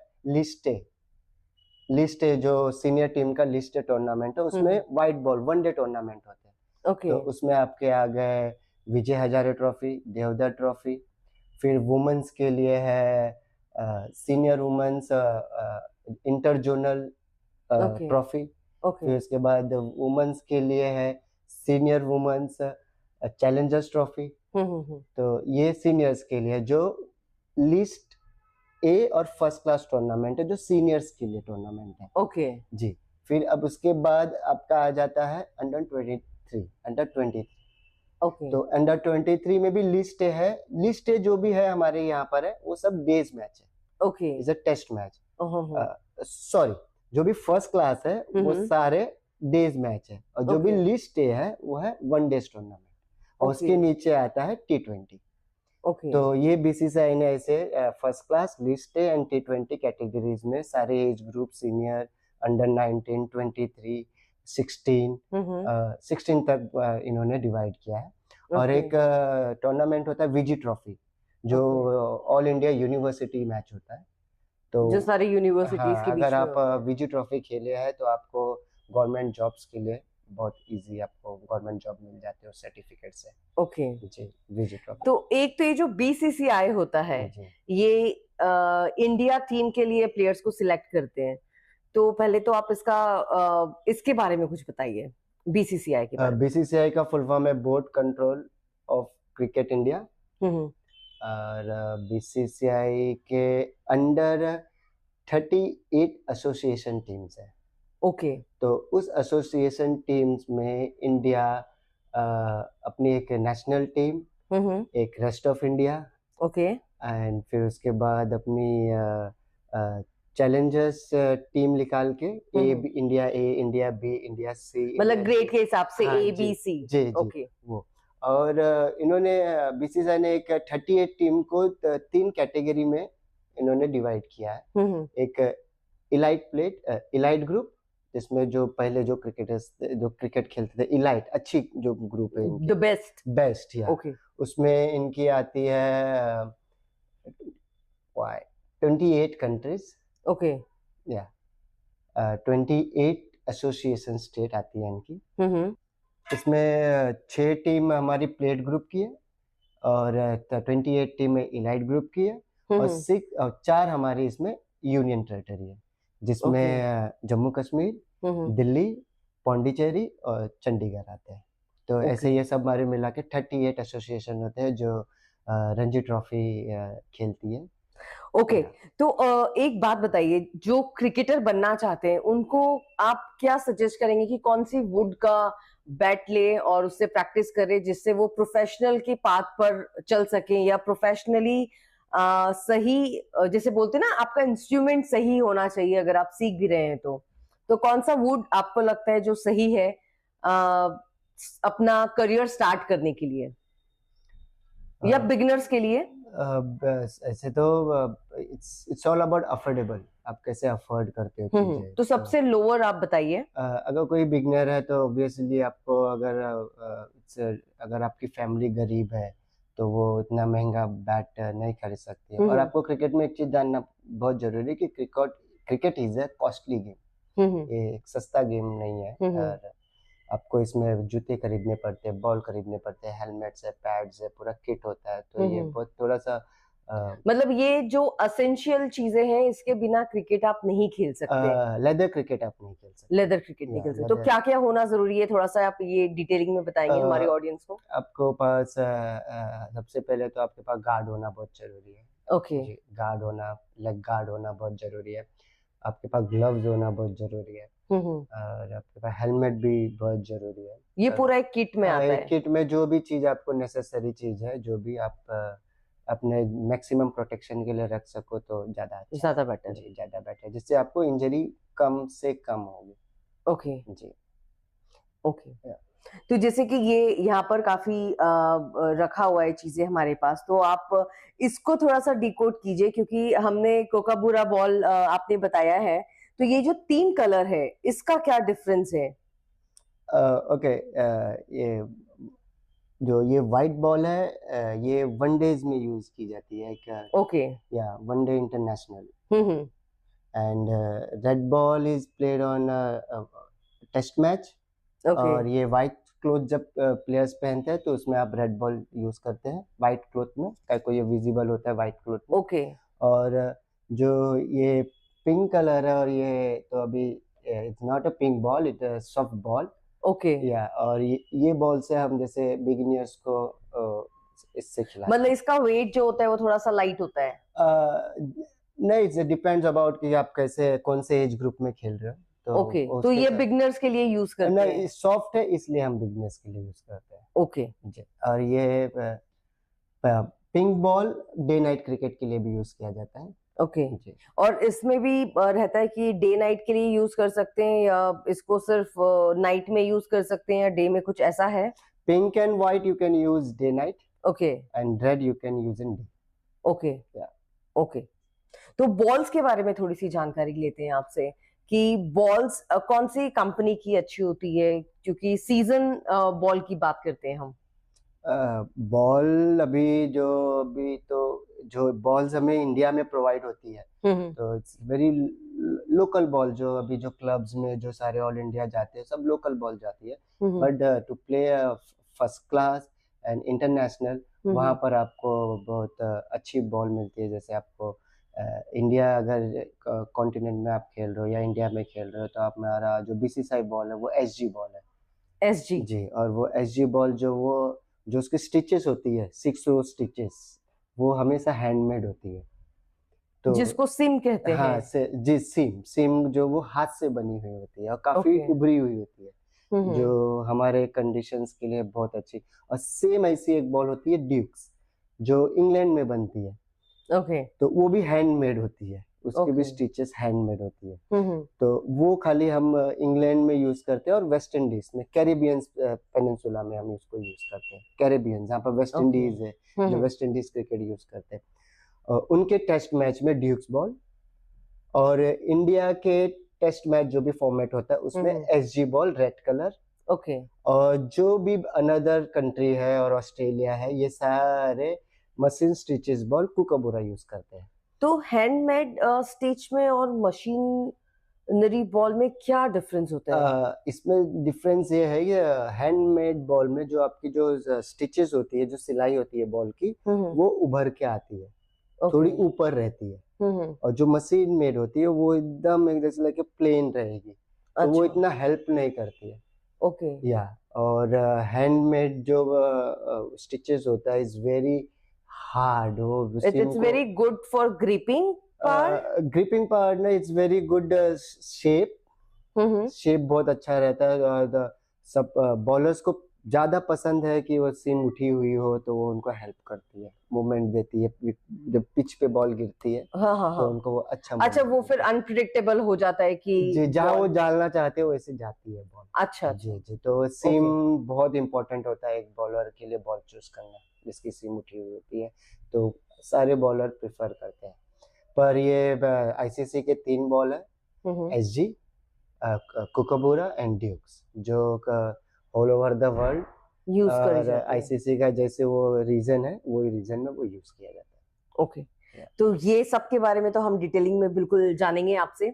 लिस्ट है जो सीनियर टीम का लिस्ट टूर्नामेंट है, उसमें वाइट बॉल वनडे टूर्नामेंट होते हैं। ओके। तो उसमें आपके आ गए विजय हजारे ट्रॉफी, देवधर ट्रॉफी, फिर वुमेन्स के लिए है senior women's inter zonal trophy, फिर उसके बाद वुमेन्स के लिए है सीनियर वुमेन्स चैलेंजर्स ट्रॉफी। तो ये सीनियर्स के लिए जो लिस्ट ए और फर्स्ट क्लास टूर्नामेंट है, जो सीनियर्स के लिए टूर्नामेंट है। ओके। जी। फिर अब उसके बाद आपका आ जाता है अंडर 23। ओके। तो अंडर 23 में भी लिस्ट ए जो भी है हमारे यहाँ पर है, वो सब डेज मैच है। Okay. Is a test match. Sorry, जो भी फर्स्ट क्लास है वो सारे डेज मैच है, और जो भी लिस्ट ए है वो है वन डेज टूर्नामेंट, और उसके नीचे आता है T20। ओके। तो ये बीसीसीआई ने ऐसे first class, list A and T20 categories में सारे एज ग्रुप, सीनियर, अंडर 19, 23, 16 तक इन्होंने डिवाइड किया है। और एक टूर्नामेंट होता है विजी ट्रॉफी, जो ऑल इंडिया यूनिवर्सिटी मैच होता है। तो जो सारी यूनिवर्सिटीज के बीच अगर में आप विजी ट्रॉफी खेले हैं तो आपको गवर्नमेंट जॉब्स के लिए बहुत इजी, आपको गवर्नमेंट जॉब मिल जाती है उस सर्टिफिकेट से। ओके। जी, विजी ट्रॉफी। तो एक तो ये जो बीसीसीआई होता है, ये इंडिया टीम के लिए प्लेयर्स को सिलेक्ट करते हैं, तो पहले तो आप इसके बारे में कुछ बताइए, बीसीसीआई के बारे में। बीसीसीआई का फुल फॉर्म है board control of cricket India, और बीसीसीआई के अंडर 38 एसोसिएशन टीम्स है। ओके। तो उस एसोसिएशन टीम्स में इंडिया अपनी एक नेशनल टीम, एक rest of India, okay, and फिर उसके बाद अपनी चैलेंजर्स टीम निकाल के India A, India B, India C, मतलब ग्रेड के हिसाब से A B C। जी ओके। वो। और इन्होंने बीसीसीआई ने एक 38 टीम को 3 कैटेगरी में इन्होंने डिवाइड किया है। एक इलाइट ग्रुप, जिसमें जो पहले जो क्रिकेटर्स जो क्रिकेट खेलते थे, इलाइट अच्छी जो ग्रुप है इनकी, द बेस्ट या ओके। उसमें इनकी आती है 28 कंट्रीज, ओके, या 28 एसोसिएशन स्टेट आती है इनकी। इसमें 6 टीम हमारी प्लेट ग्रुप की है, और 28 टीम इलाइट ग्रुप की है, और 4 हमारी इसमें यूनियन टेरिटरी है, जिसमें जम्मू कश्मीर, दिल्ली, पौंडीचेरी और चंडीगढ़ आते हैं। तो ऐसे ये सब हमारे मिला के 38 एसोसिएशन होते हैं जो रणजी ट्रॉफी खेलती है। ओके। तो एक बात बताइए, जो क्रिकेटर बनना चाहते हैं उनको आप क्या सजेस्ट करेंगे कि कौन सी वुड का बैट ले और उससे प्रैक्टिस करे, जिससे वो प्रोफेशनल के पाथ पर चल सके, या प्रोफेशनली सही जैसे बोलते हैं ना, आपका इंस्ट्रूमेंट सही होना चाहिए अगर आप सीख भी रहे हैं तो कौन सा वुड आपको लगता है जो सही है अपना करियर स्टार्ट करने के लिए या बिगिनर्स के लिए? ऐसे तो इट्स ऑल अबाउट अफोर्डेबल, आप कैसे अफोर्ड करते हो चीजें। तो सबसे लोअर आप बताइए। अगर कोई बिगनर है तो ऑब्वियसली आपको अगर आपकी फैमिली गरीब है तो वो इतना महंगा बैट नहीं खरीद सकती है। और आपको क्रिकेट में एक चीज जानना बहुत जरूरी है कि cricket is a costly game, ये एक सस्ता गेम नहीं है। और आपको इसमें जूते खरीदने पड़ते हैं, बॉल खरीदने पड़ते हैं, हेलमेट्स है, पैड्स है, पूरा किट होता है। तो ये बहुत थोड़ा सा मतलब ये जो असेंशियल चीजें हैं, इसके बिना क्रिकेट आप नहीं खेल सकते। लेदर क्रिकेट आप नहीं खेल सकते। लेदर क्रिकेट नहीं खेल सकते। तो क्या क्या होना जरूरी है, थोड़ा सा आप ये डिटेलिंग में बताएंगे हमारे ऑडियंस को? आपको पास सबसे पहले तो आपके पास गार्ड होना बहुत जरूरी है। ओके। गार्ड होना, लेग गार्ड होना बहुत जरूरी है। आपके पास ग्लव्स होना बहुत जरूरी है। और आपके पास हेलमेट भी बहुत जरूरी है। ये पूरा एक किट में आता है। किट में जो भी चीज आपको नेसेसरी चीज है, जो भी आप अपने मैक्सिमम प्रोटेक्शन के लिए रख सको तो ज्यादा बेटर जी, ज्यादा बेटर, जिससे आपको इंजरी कम से कम होगी। ओके जी, ओके। तो जैसे कि ये यहाँ पर काफी रखा हुआ है चीजें हमारे पास, तो आप इसको थोड़ा सा डिकोड कीजिए, क्योंकि हमने कोकाबुरा बॉल आपने बताया है, तो ये जो 3 कलर है इसका क्या डिफरेंस है? ओके, ये व्हाइट बॉल है, ये वनडेज में यूज की जाती है क्या? ओके। या one day international. And red ball is played on test match. और ये व्हाइट क्लोथ जब प्लेयर्स पहनते हैं तो उसमें आप रेड बॉल यूज करते हैं, व्हाइट क्लोथ में, ताकि ये विजिबल होता है व्हाइट क्लोथ में। ओके। और जो ये पिंक कलर है, और ये तो अभी it's not a pink ball, it soft ball. Okay. या और ये बॉल से हम जैसे बिगिनर्स को इससे खिलाते हैं। मतलब इसका वेट जो होता है वो थोड़ा सा लाइट होता है? नहीं, इट डिपेंड्स अबाउट कि आप कैसे कौन से एज ग्रुप में खेल रहे हो। ओके, तो ये बिगिनर्स के लिए यूज करते हैं? नहीं, सॉफ्ट है इसलिए हम बिगिनर्स के लिए यूज करते हैं। ओके जी। और ये pink ball day night cricket के लिए भी यूज किया जाता है। ओके। और इसमें भी रहता है कि डे नाइट के लिए यूज कर सकते हैं, या इसको सिर्फ नाइट में यूज कर सकते हैं, या डे में कुछ ऐसा है? Pink and white you can use day night. Okay. And red you can use in day. Okay. Okay. तो बॉल्स के बारे में थोड़ी सी जानकारी लेते हैं आपसे कि बॉल्स कौन सी कंपनी की अच्छी होती है, क्योंकि सीजन बॉल की बात करते हैं हम। बॉल अभी जो बॉल्स हमें इंडिया में प्रोवाइड होती है, तो इट्स वेरी लोकल बॉल। जो अभी जो क्लब्स में जो सारे ऑल इंडिया जाते हैं, सब लोकल बॉल जाती है। But to play first class and international, वहां पर आपको बहुत अच्छी बॉल मिलती है। जैसे आपको इंडिया अगर कॉन्टिनेंट में आप खेल रहे हो या इंडिया में खेल रहे हो, तो आप हमारा जो बीसीसीआई बॉल है वो एसजी बॉल है। एसजी जी। और वो एसजी बॉल जो उसकी स्टिचेस होती है, 6 रो स्टिचेस, वो हमेशा हैंडमेड होती है। तो जिसको सिम कहते हैं। हाँ, जी, सिम जो वो हाथ से बनी हुई होती है और काफी उभरी हुई होती है, जो हमारे कंडीशंस के लिए बहुत अच्छी। और सेम ऐसी एक बॉल होती है ड्यूक्स, जो इंग्लैंड में बनती है। ओके। तो वो भी हैंडमेड होती है, उसकी भी स्टिचेस हैंडमेड होती है। तो वो खाली हम इंग्लैंड में यूज करते हैं, और वेस्ट इंडीज में, कैरेबियन पेनिनसुला में हम इसको यूज करते हैं। कैरेबियन जहाँ पर वेस्ट इंडीज है, जो वेस्ट इंडीज क्रिकेट यूज करते हैं, उनके टेस्ट मैच में ड्यूक्स बॉल, और इंडिया के टेस्ट मैच जो भी फॉर्मेट होता है उसमें SG ball red colour. Okay. और जो भी अनदर कंट्री है और ऑस्ट्रेलिया है, ये सारे machine stitches ball Kookaburra use करते हैं। तो हैंडमेड स्टिच में और मशीनरी बॉल में क्या डिफरेंस होता है? इसमें डिफरेंस ये है कि हैंडमेड बॉल में जो आपकी जो स्टिचेस होती है, जो सिलाई होती है बॉल की, वो उभर के आती है, थोड़ी ऊपर रहती है। और जो मशीन मेड होती है वो एकदम जैसे लाइक प्लेन रहेगी, तो वो इतना हेल्प नहीं करती है। ओके। या और हैंडमेड जो स्टिचेस होता है is very hard. It's very good for gripping part. Gripping part ना, इट्स वेरी गुड शेप बहुत अच्छा रहता है। और सब बॉलर्स को ज्यादा पसंद है कि वो सीम उठी हुई हो तो वो उनको हेल्प करती है, मूवमेंट देती है। जब पिच पे बॉल गिरती है हाँ हाँ तो हाँ। उनको वो अच्छा अच्छा, movement वो देती फिर अनप्रिडिक्टेबल हो जाता है कि है। जी, जहाँ वो बॉल। डालना चाहते हो वैसे जाती है बॉल। अच्छा अच्छा। जी जी, तो सीम ओके। बहुत इंपॉर्टेंट होता है एक बॉलर के लिए, बॉल चूज करना जिसकी सीम उठी हुई होती है, तो सारे बॉलर प्रेफर करते हैं। पर ये आईसीसी के 3 बॉल है, हम्म। एसजी, कुकाबूरा एंड ड्यूक्स, जो all over the world use करी और जाती है। आईसीसी का जैसे वो रीजन है वही रीजन में वो यूज किया जाता ओके। है। तो ये सब के बारे में तो हम डिटेलिंग में बिल्कुल जानेंगे आपसे।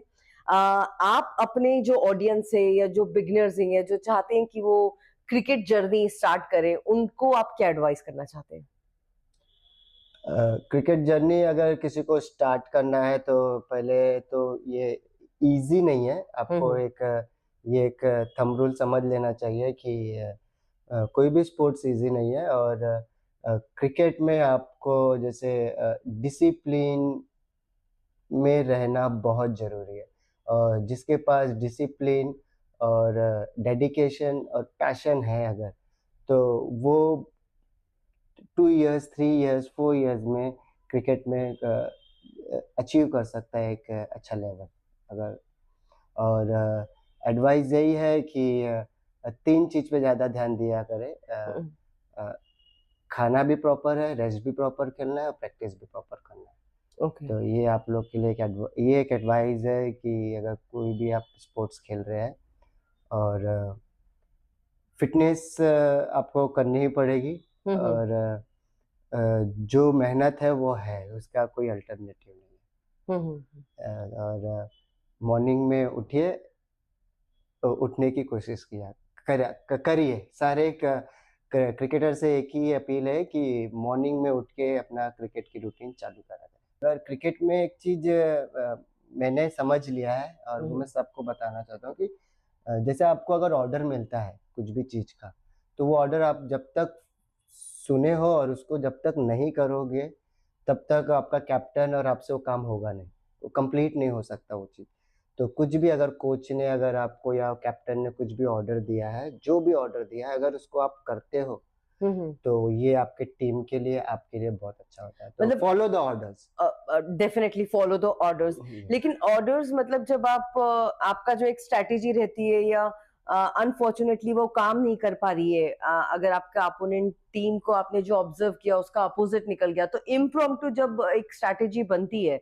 आप अपने जो ऑडियंस है या जो बिगिनर्स हैं या जो चाहते हैं कि वो क्रिकेट जर्नी स्टार्ट करें, उनको आप क्या एडवाइस करना चाहते हैं? क्रिकेट जर्नी अगर किसी को स्टार्ट करना है तो पहले तो ये इजी नहीं है, आपको हम्म ये एक थंब रूल समझ लेना चाहिए कि कोई भी स्पोर्ट्स इजी नहीं है। और क्रिकेट में आपको जैसे डिसिप्लिन में रहना बहुत जरूरी है, और जिसके पास डिसिप्लिन और डेडिकेशन और पैशन है अगर, तो वो 2 इयर्स 3 इयर्स 4 इयर्स में क्रिकेट में अचीव कर सकता है एक अच्छा लेवल अगर। और एडवाइस यही है कि 3 चीज पे ज़्यादा ध्यान दिया करें, हम्म। अ, खाना भी प्रॉपर है, रेस्ट भी प्रॉपर करना है और प्रैक्टिस भी प्रॉपर करना है। ओके। तो ये आप लोग के लिए ये एक एडवाइस है कि अगर कोई भी आप स्पोर्ट्स खेल रहे हैं और फिटनेस आपको करनी ही पड़ेगी, हम्म और जो मेहनत है वो है, उसका कोई अल्टरनेटिव नहीं हम्म। है। और मॉर्निंग में उठिए, तो उठने की कोशिश किया करिए। सारे क्रिकेटर से एक ही अपील है कि मॉर्निंग में उठ के अपना क्रिकेट की रूटीन चालू करा करें। अगर क्रिकेट में एक चीज मैंने समझ लिया है और वो मैं सबको बताना चाहता हूँ कि जैसे आपको अगर ऑर्डर मिलता है कुछ भी चीज का, तो वो ऑर्डर आप जब तक सुने हो और उसको जब तक नहीं करोगे तब तक आपका कैप्टन और आपसे वो काम होगा नहीं, वो कंप्लीट नहीं हो सकता वो चीज़। तो कुछ भी अगर कोच ने अगर आपको या कैप्टन ने कुछ भी ऑर्डर दिया है, जो भी ऑर्डर दिया है, अगर उसको आप करते हो हम्म। तो ये आपके टीम के लिए आपके लिए बहुत अच्छा होता है। तो मतलब follow the orders. Definitely follow the orders. लेकिन ऑर्डर्स मतलब जब आप आपका जो एक स्ट्रेटेजी रहती है या अनफॉर्चुनेटली वो काम नहीं कर पा रही है, अगर आपका अपोनेंट टीम को आपने जो ऑब्जर्व किया उसका अपोजिट निकल गया, तो इम्प्रॉम्प्टू जब एक स्ट्रेटेजी बनती है,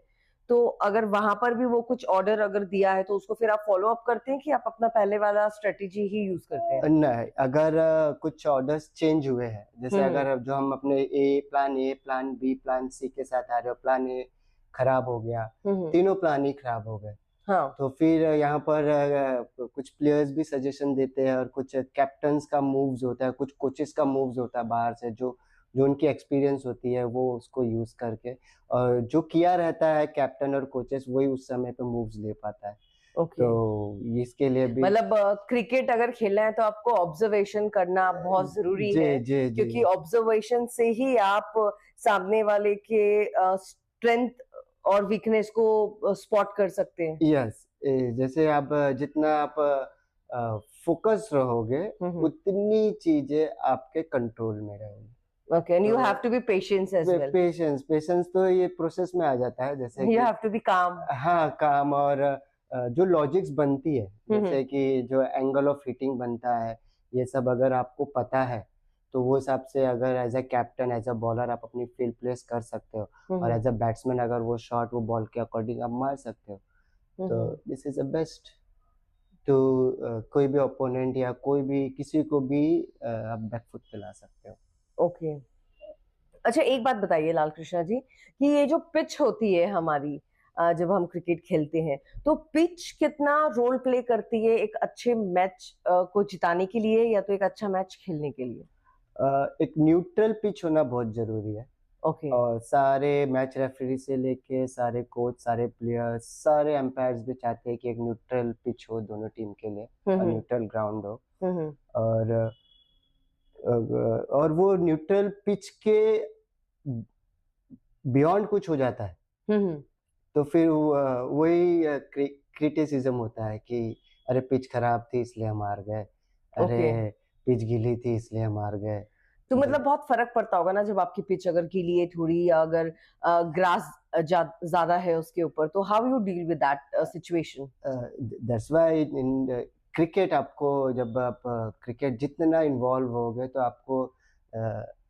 तो अगर वहां पर भी वो कुछ ऑर्डर अगर दिया है तो उसको फिर आप फॉलो अप करते हैं कि आप अपना पहले वाला स्ट्रेटेजी ही यूज करते हैं? नहीं, अगर कुछ ऑर्डर्स चेंज हुए हैं, जैसे हम्म अगर जो हम अपने ए प्लान बी प्लान सी के साथ आ रहे हो, प्लान ए खराब हो गया, हम्म। तीनों प्लान ही खराब हो गए, हाँ। तो फिर यहाँ पर कुछ प्लेयर्स भी सजेशन देते हैं और कुछ कैप्टन्स का मूव्स होता है, कुछ कोचेस का मूव्स होता है बाहर से, जो जो उनकी एक्सपीरियंस होती है वो उसको यूज करके, और जो किया रहता है कैप्टन और कोचेस वही उस समय पे मूव्स ले पाता है। ओके। तो इसके लिए भी मतलब क्रिकेट अगर खेलना है तो आपको ऑब्जर्वेशन करना बहुत जरूरी जी है, जी जी क्योंकि ऑब्जर्वेशन से ही आप सामने वाले के स्ट्रेंथ और वीकनेस को स्पॉट कर सकते हैं। यस, जैसे आप जितना आप फोकस रहोगे उतनी चीजें आपके कंट्रोल में रहेंगी। ओके, एंड यू तो have to be patience as well. Patience patience तो ये प्रोसेस में आ जाता है, जैसे यू कि हैव टू बी काम। हाँ काम, और जो लॉजिक्स बनती है, जैसे कि जो एंगल ऑफ हिटिंग बनता है, ये सब अगर आपको पता है तो वो हिसाब से अगर as a captain as a bowler आप अपनी फील्ड प्लेस कर सकते हो, और एज अ बैट्समैन अगर वो शॉट वो बॉल के अकॉर्डिंग आप मार सकते हो, तो this is the best to कोई भी ओपोनेंट या कोई भी किसी को भी आप बैकफुट पे ला सकते हो। ओके। अच्छा, एक बात बताइए लाल कृष्णा जी, कि ये जो पिच होती है हमारी, जब हम क्रिकेट खेलते हैं, तो पिच कितना रोल प्ले करती है एक अच्छे मैच को जिताने के लिए या तो एक अच्छा मैच खेलने के लिए? एक न्यूट्रल पिच होना बहुत जरूरी है, ओके। और सारे मैच रेफरी से लेके सारे कोच सारे प्लेयर्स सारे एम्पायर्स भी चाहते हैं कि एक न्यूट्रल पिच हो दोनों टीम के लिए, और न्यूट्रल ग्राउंड हो। और वो न्यूट्रल पिच के बियॉन्ड कुछ हो जाता है तो फिर वही क्रिटिसिज्म होता है कि अरे पिच खराब थी इसलिए हम हार गए, ओके। अरे पिच गीली थी इसलिए हम हार गए। तो मतलब बहुत फर्क पड़ता होगा ना जब आपकी पिच अगर गीली है थोड़ी, या अगर ग्रास ज्यादा है उसके ऊपर, तो how you deal with that situation? That's why in cricket आपको, जब आप क्रिकेट जितना इन्वॉल्व हो गए तो आपको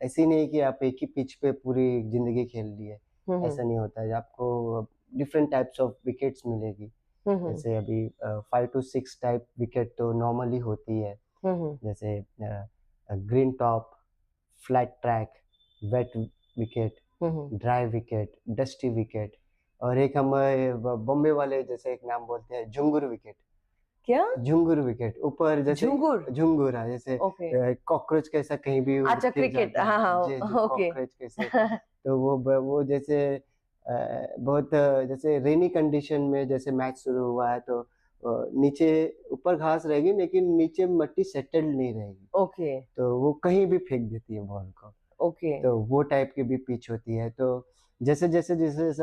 ऐसी नहीं कि आप एक ही पिच पे पूरी जिंदगी खेल ली है, ऐसा नहीं होता है। आपको डिफरेंट टाइप्स ऑफ विकेट्स मिलेगी। जैसे अभी 5 to 6 टाइप विकेट तो नॉर्मली होती है, जैसे green top, flat track, wet wicket, dry wicket, dusty wicket, और एक हम बॉम्बे वाले जैसे एक नाम बोलते हैं झुंगुर विकेट। क्या? झुंगुर विकेट, ऊपर जैसे झुंगुर? झुंगुर है, जैसे ओके। कॉकरोच कैसा कहीं भी अच्छा, गिर क्रिकेट, जाता है। हाँ हाँ, जी, जी, ओके। कॉकरोच कैसे। तो वो जैसे बहुत जैसे रेनी कंडीशन में जैसे मैच शुरू हुआ है तो नीचे ऊपर घास रहेगी लेकिन नीचे मिट्टी सेटल्ड नहीं रहेगी, ओके तो वो कहीं भी फेंक देती है बॉल को। ओके। तो वो टाइप की भी पिच होती है। तो जैसे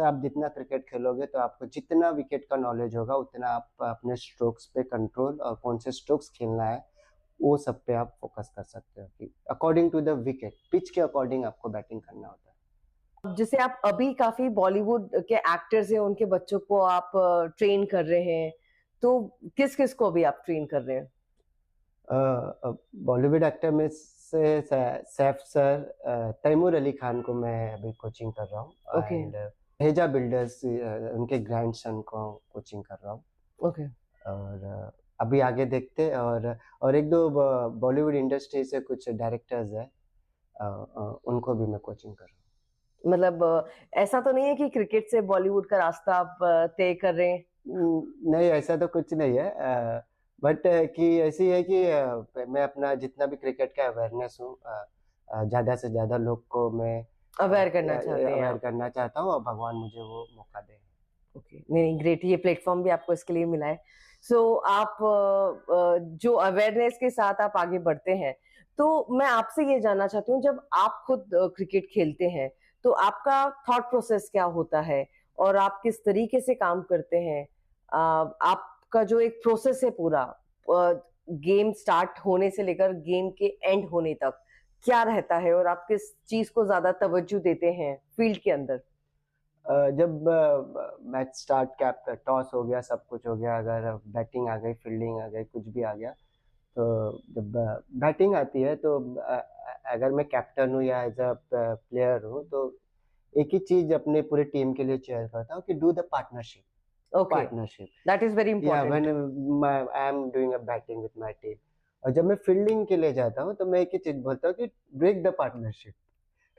आप जितना क्रिकेट खेलोगे तो आपको जितना विकेट का नॉलेज होगा उतना आप अपने स्ट्रोक्स पे कंट्रोल और कौन से स्ट्रोक्स खेलना है वो सब पे आप फोकस कर सकते हो कि according to the wicket, pitch के अकॉर्डिंग आपको बैटिंग करना होता है। जैसे आप अभी काफी बॉलीवुड के एक्टर्स हैं, उनके बच्चों को आप ट्रेन कर रहे हैं, तो किस किस को अभी आप ट्रेन कर रहे हैं? बॉलीवुड एक्टर में से सैफ सर, तैमूर अली खान को मैं अभी कोचिंग कर रहा हूँ, ओके एंड हेजा बिल्डर्स उनके ग्रैंडसन को कोचिंग कर रहा हूँ। ओके। और अभी आगे देखते हैं, और एक दो बॉलीवुड इंडस्ट्री से कुछ डायरेक्टर्स हैं, उनको भी मैं कोचिंग कर रहा हूँ। मतलब ऐसा तो नहीं है कि क्रिकेट से बॉलीवुड का रास्ता आप तय कर रहे हैं? नहीं, ऐसा तो कुछ नहीं है, बट कि ऐसी है कि मैं अपना जितना भी क्रिकेट का अवेयरनेस हूँ, ज़्यादा से ज़्यादा लोग को मैं अवेयर करना चाहते हैं अवेयर आप? करना चाहता हूँ, और भगवान मुझे वो मौका दे। ओके, नहीं नहीं, ग्रेट, ये प्लेटफॉर्म भी आपको इसके लिए मिला है। सो आप जो अवेयरनेस के साथ आप आगे बढ़ते हैं, तो मैं आपसे ये जानना चाहती हूँ, जब आप खुद क्रिकेट खेलते हैं तो आपका थॉट प्रोसेस क्या होता है और आप किस तरीके से काम करते हैं? आपका जो एक प्रोसेस है पूरा, गेम स्टार्ट होने से लेकर गेम के एंड होने तक क्या रहता है, और आप किस चीज को ज्यादा तवज्जो देते हैं फील्ड के अंदर? जब मैच स्टार्ट, कैप टॉस हो गया, सब कुछ हो गया, अगर बैटिंग आ गई, फील्डिंग आ गई, कुछ भी आ गया, तो जब बैटिंग आती है तो अगर मैं कैप्टन हूँ या एज अ प्लेयर हूँ तो एक ही चीज अपने पूरे टीम के लिए चेयर करता हूँ कि do the partnership. Okay, partnership, that is very या when important. I am doing a batting with my team, और जब मैं फील्डिंग के लिए जाता हूँ तो मैं एक ही चीज बोलता हूँ कि break the partnership,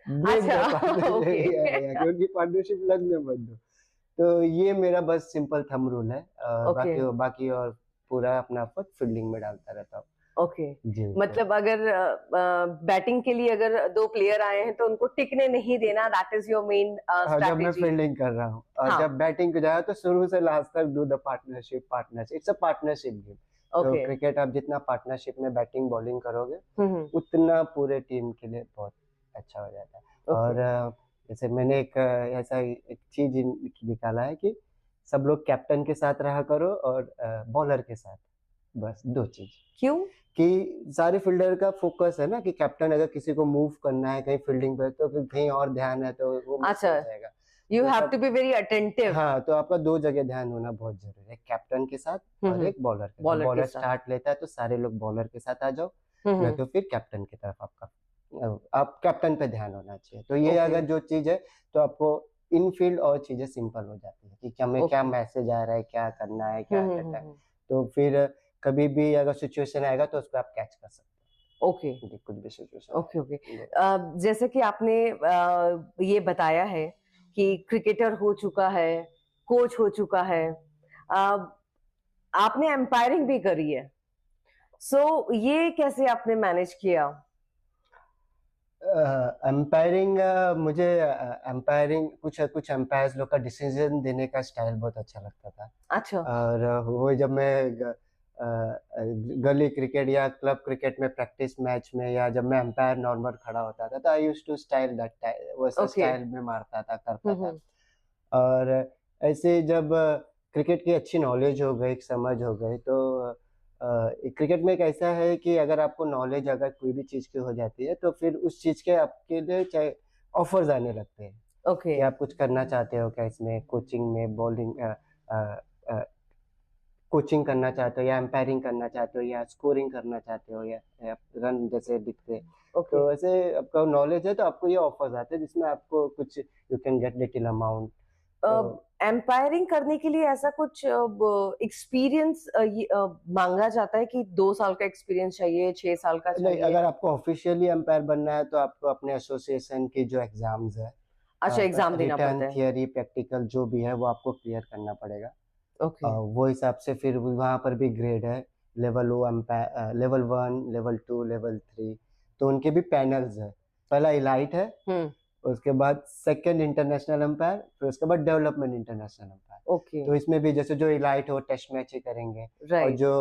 break the अच्छा, ओके क्योंकि पार्टनरशिप लगने मत दो। तो ये मेरा बस सिंपल थंब रूल है, और ओके बाकी और पूरा अपना एफर्ट फील्डिंग में डालता रहता हूँ। ओके। जी, मतलब अगर बैटिंग के लिए अगर दो प्लेयर आए हैं तो उनको टिकने नहीं देना, दैट इज योर मेन हाँ, जब मैं स्ट्रैटेजी? फील्डिंग कर रहा हूँ, और हाँ, जब बैटिंग को जाए तो शुरू से लास्ट तक do the partnership, it's a partnership game. तो ओके। क्रिकेट आप जितना पार्टनरशिप में बैटिंग बॉलिंग करोगे हम्म। उतना पूरे टीम के लिए बहुत अच्छा हो जाता है। ओके और जैसे मैंने एक ऐसा एक चीज निकाला है कि सब लोग कैप्टन के साथ रहा करो और बॉलर के साथ, बस दो चीज। क्यों? कि सारे फील्डर का फोकस है ना कि कैप्टन अगर किसी को मूव करना है कहीं फील्डिंग पे तो फिर कहीं और ध्यान है तो वो मिस अच्छा, हो जाएगा। यू तो हैव सब, टू बी वेरी अटेंटिव। हाँ, तो आपका दो जगह ध्यान होना बहुत जरूरी है, कैप्टन के साथ और एक बॉलर के साथ। बॉलर के बॉलर साथ। स्टार्ट लेता है तो सारे लोग बॉलर के साथ आ जाओ, हम्म। नहीं तो फिर कैप्टन की तरफ आपका, आप कैप्टन पे ध्यान होना चाहिए। तो ये ओके अगर जो चीज है तो आपको इन फील्ड और चीजें सिंपल हो जाती है कि हमें क्या ओके। मैसेज आ रहा है, क्या करना है, क्या करना है। हम्म। तो फिर कभी भी अगर सिचुएशन आएगा तो उसको आप कैच कर सकते ओके हो कि कुछ भी सिचुएशन ओके ओके। जैसे कि आपने ये बताया है कि क्रिकेटर हो चुका है, कोच हो चुका है, आपने एम्पायरिंग भी करी है, सो ये कैसे आपने मैनेज किया? एम्पायरिंग, मुझे एम्पायरिंग कुछ एम्पायर्स लोग का डिसीजन देने का स्टाइल बहुत अच्छा लगता था। अच्छा। और वो जब मैं गली क्रिकेट या क्लब क्रिकेट में प्रैक्टिस मैच में, या जब मैं एम्पायर नॉर्मल खड़ा होता था तो I used to style that, वैसा ओके। स्टाइल में मारता था, करता था। और ऐसे जब क्रिकेट की अच्छी नॉलेज हो गई, समझ हो गई, तो क्रिकेट में एक ऐसा है कि अगर आपको नॉलेज अगर कोई भी चीज की हो जाती है तो फिर उस चीज के आपके लिए चाहे ऑफर्स आने लगते हैं ओके कि आप कुछ करना चाहते हो क्या इसमें, कोचिंग में, बॉलिंग कोचिंग करना चाहते हो या एम्पायरिंग करना चाहते हो या स्कोरिंग करना चाहते हो या रन जैसे दिखते हैं। ओके तो ऐसे आपका नॉलेज है तो आपको ये ऑफर्स आते हैं जिसमें आपको कुछ you can get little amount. एम्पायरिंग करने के लिए ऐसा कुछ एक्सपीरियंस मांगा जाता है कि 2 साल का एक्सपीरियंस चाहिए, 6 साल का नहीं, चाहिए? अगर आपको ऑफिशियली एम्पायर बनना है तो आपको अपने एसोसिएशन की जो एग्जाम्स है, अच्छा, एग्जाम देना रिटर्न, पड़ता है। थियरी, प्रैक्टिकल जो भी है वो आपको क्लियर करना पड़ेगा। ओके वो हिसाब से फिर वहाँ पर भी ग्रेड है, लेवल 1, लेवल 2, लेवल 3। तो उनके भी पैनल्स है, पहला इलाइट है, हम्म उसके बाद सेकंड इंटरनेशनल एम्पायर, फिर उसके बाद डेवलपमेंट इंटरनेशनल एम्पायर। ओके तो इसमें भी जैसे जो इलाइट हो टेस्ट मैच ही करेंगे, और राइट जो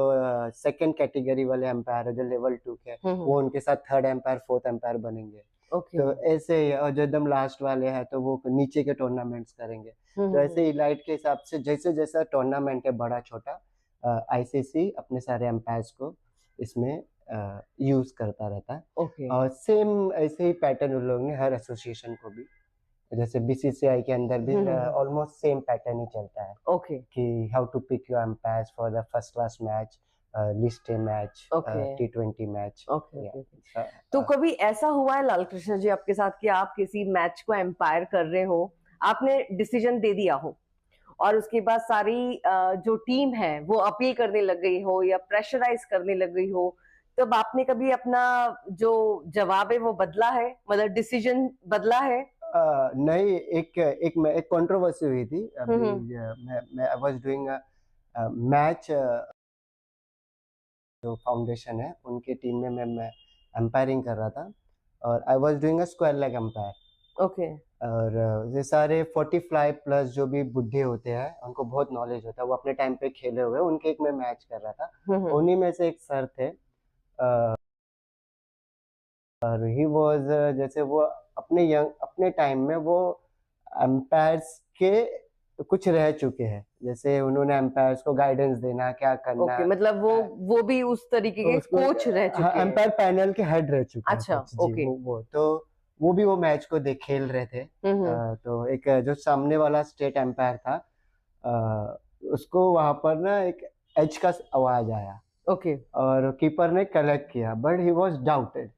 सेकंड कैटेगरी वाले एम्पायर है जो लेवल 2 के, वो उनके साथ थर्ड एम्पायर, फोर्थ एम्पायर बनेंगे। ओके तो ऐसे ही, और जो एकदम लास्ट वाले हैं तो वो नीचे के टूर्नामेंट्स करेंगे। तो ऐसे इलाइट के हिसाब से जैसे जैसा टूर्नामेंट है बड़ा छोटा, आईसीसी अपने सारे एम्पायर्स को इसमें यूज करता रहता है। ओके और सेम ऐसे ही पैटर्न उन लोगों ने हर एसोसिएशन को भी, जैसे बीसीसीआई के अंदर भी ऑलमोस्ट सेम पैटर्न ही चलता है ओके कि how to pick your umpires for the first class match, list A match, Okay. T20 match. Okay okay. तो कभी ऐसा हुआ है लाल कृष्ण जी आपके साथ कि आप किसी मैच को एम्पायर कर रहे हो, आपने डिसीजन दे दिया हो और उसके बाद सारी जो टीम है वो अपील करने लग गई हो या प्रेशराइज करने लग गई हो, तब आपने कभी अपना जो जवाब है वो बदला है, मतलब डिसीजन बदला है? नहीं, एक कंट्रोवर्सी हुई थी अभी। मैं आई वाज डूइंग मैच, जो फाउंडेशन है उनके टीम में मैं एम्पायरिंग कर रहा था, और I was doing a square leg umpire. Okay और ये सारे 45 प्लस जो भी बुढ़े होते हैं उनको बहुत नॉलेज होता है, वो अपने टाइम पे खेले हुए, उनके एक मैं मैच कर रहा था। उन्हीं में से एक सर थे, और ही वाज, जैसे वो अपने टाइम में वो एम्पायर्स के कुछ रह चुके हैं, जैसे उन्होंने एम्पायर्स को गाइडेंस देना क्या करना। ओके, मतलब वो भी उस तरीके के कोच रह चुके हैं? एम्पायर पैनल के हेड रह चुके हैं अच्छा, coach जी, ओके। वो तो वो भी वो मैच को खेल रहे थे। तो एक जो सामने वाला स्टेट एम्पायर था, उसको वहां पर ना एक एज का आवाज आया, ओके और कीपर ने कलेक्ट किया, बट ही वाज डाउटेड।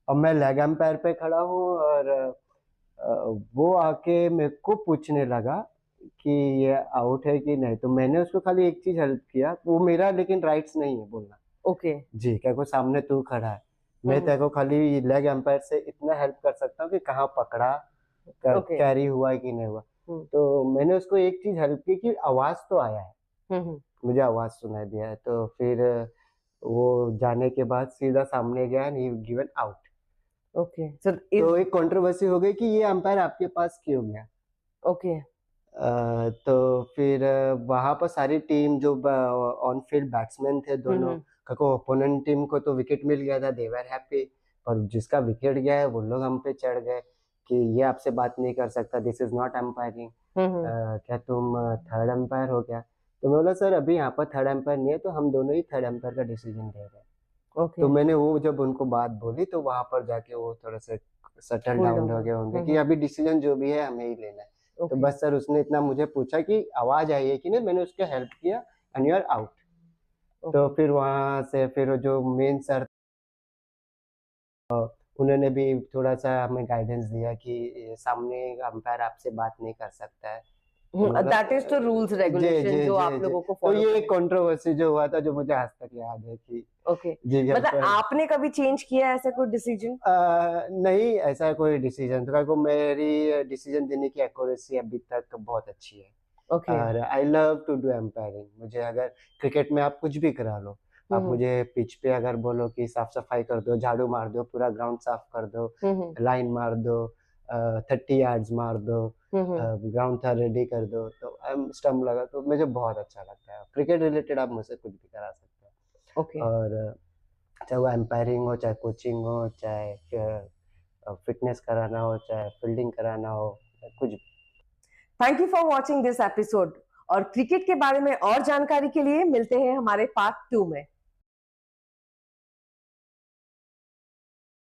अब मैं लेग एम्पायर पे खड़ा हूँ, और वो आके मेरे को पूछने लगा कि ये आउट है कि नहीं। तो मैंने उसको खाली एक चीज हेल्प किया, वो मेरा लेकिन राइट्स नहीं है बोलना ओके जी, क्या को सामने तू खड़ा है, मैं तेरे को खाली लेग एम्पायर से इतना हेल्प कर सकता हूँ कि कहाँ पकड़ा, Okay. कैरी हुआ है कि नहीं हुआ। तो मैंने उसको एक चीज हेल्प की कि आवाज तो आया है, मुझे आवाज सुनाई दिया है। तो फिर वो जाने के बाद सीधा सामने गया and he given out. Okay so तो एक कंट्रोवर्सी हो गई कि ये अंपायर आपके पास क्यों गया। ओके तो फिर वहां पर सारी टीम जो ऑन फील्ड बैट्समैन थे दोनों, को ओपोनेंट टीम को तो विकेट मिल गया था, दे वर हैप्पी। पर जिसका विकेट गया है वो लोग हम पे चढ़ गए कि ये आपसे बात नहीं कर सकता, दिस इज नॉट एम्पायरिंग, क्या तुम थर्ड एम्पायर हो क्या। तो मैं बोला सर अभी यहाँ पर थर्ड एम्पायर नहीं है, तो हम दोनों ही थर्ड एम्पायर का डिसीजन दे रहे हैं। ओके तो मैंने वो जब उनको बात बोली तो वहां पर जाके वो थोड़ा सा सेटल डाउन हो गए होंगे कि अभी डिसीजन जो भी है हमें ही लेना है। तो बस सर उसने इतना मुझे पूछा कि आवाज आई है कि नहीं, मैंने उसका हेल्प किया एंड यू आर आउट। तो फिर वहां से फिर जो मेन सर उन्होंने भी थोड़ा सा हमें गाइडेंस दिया कि सामने अंपायर आपसे बात नहीं कर सकता है। That is the rules regulation जो आप लोगों को तो फॉलो ये कंट्रोवर्सी जो हुआ था जो मुझे आज तक याद है कि ओके मतलब आपने कभी चेंज किया ऐसा कोई डिसीजन? नहीं, ऐसा कोई डिसीजन तो मेरी डिसीजन देने की एक्यूरेसी अभी तक बहुत अच्छी है। और I love to do umpiring. मुझे अगर क्रिकेट में आप कुछ भी करा लो, आप मुझे पिच पे अगर बोलो कि साफ सफाई कर दो, झाड़ू मार दो, पूरा ग्राउंड साफ कर दो, लाइन मार दो, 30 यार्ड्स मार दो, ग्राउंड था रेडी कर दो, तो स्टंप लगा, तो मुझे बहुत अच्छा लगता है। क्रिकेट रिलेटेड आप मुझसे कुछ भी करा सकते हो। और चाहे वो एम्पायरिंग हो, चाहे कोचिंग हो, चाहे फिटनेस कराना हो, चाहे फील्डिंग कराना हो, कुछ। Thank you for watching this episode. और क्रिकेट के बारे में और जानकारी के लिए मिलते हैं हमारे पार्ट 2 में।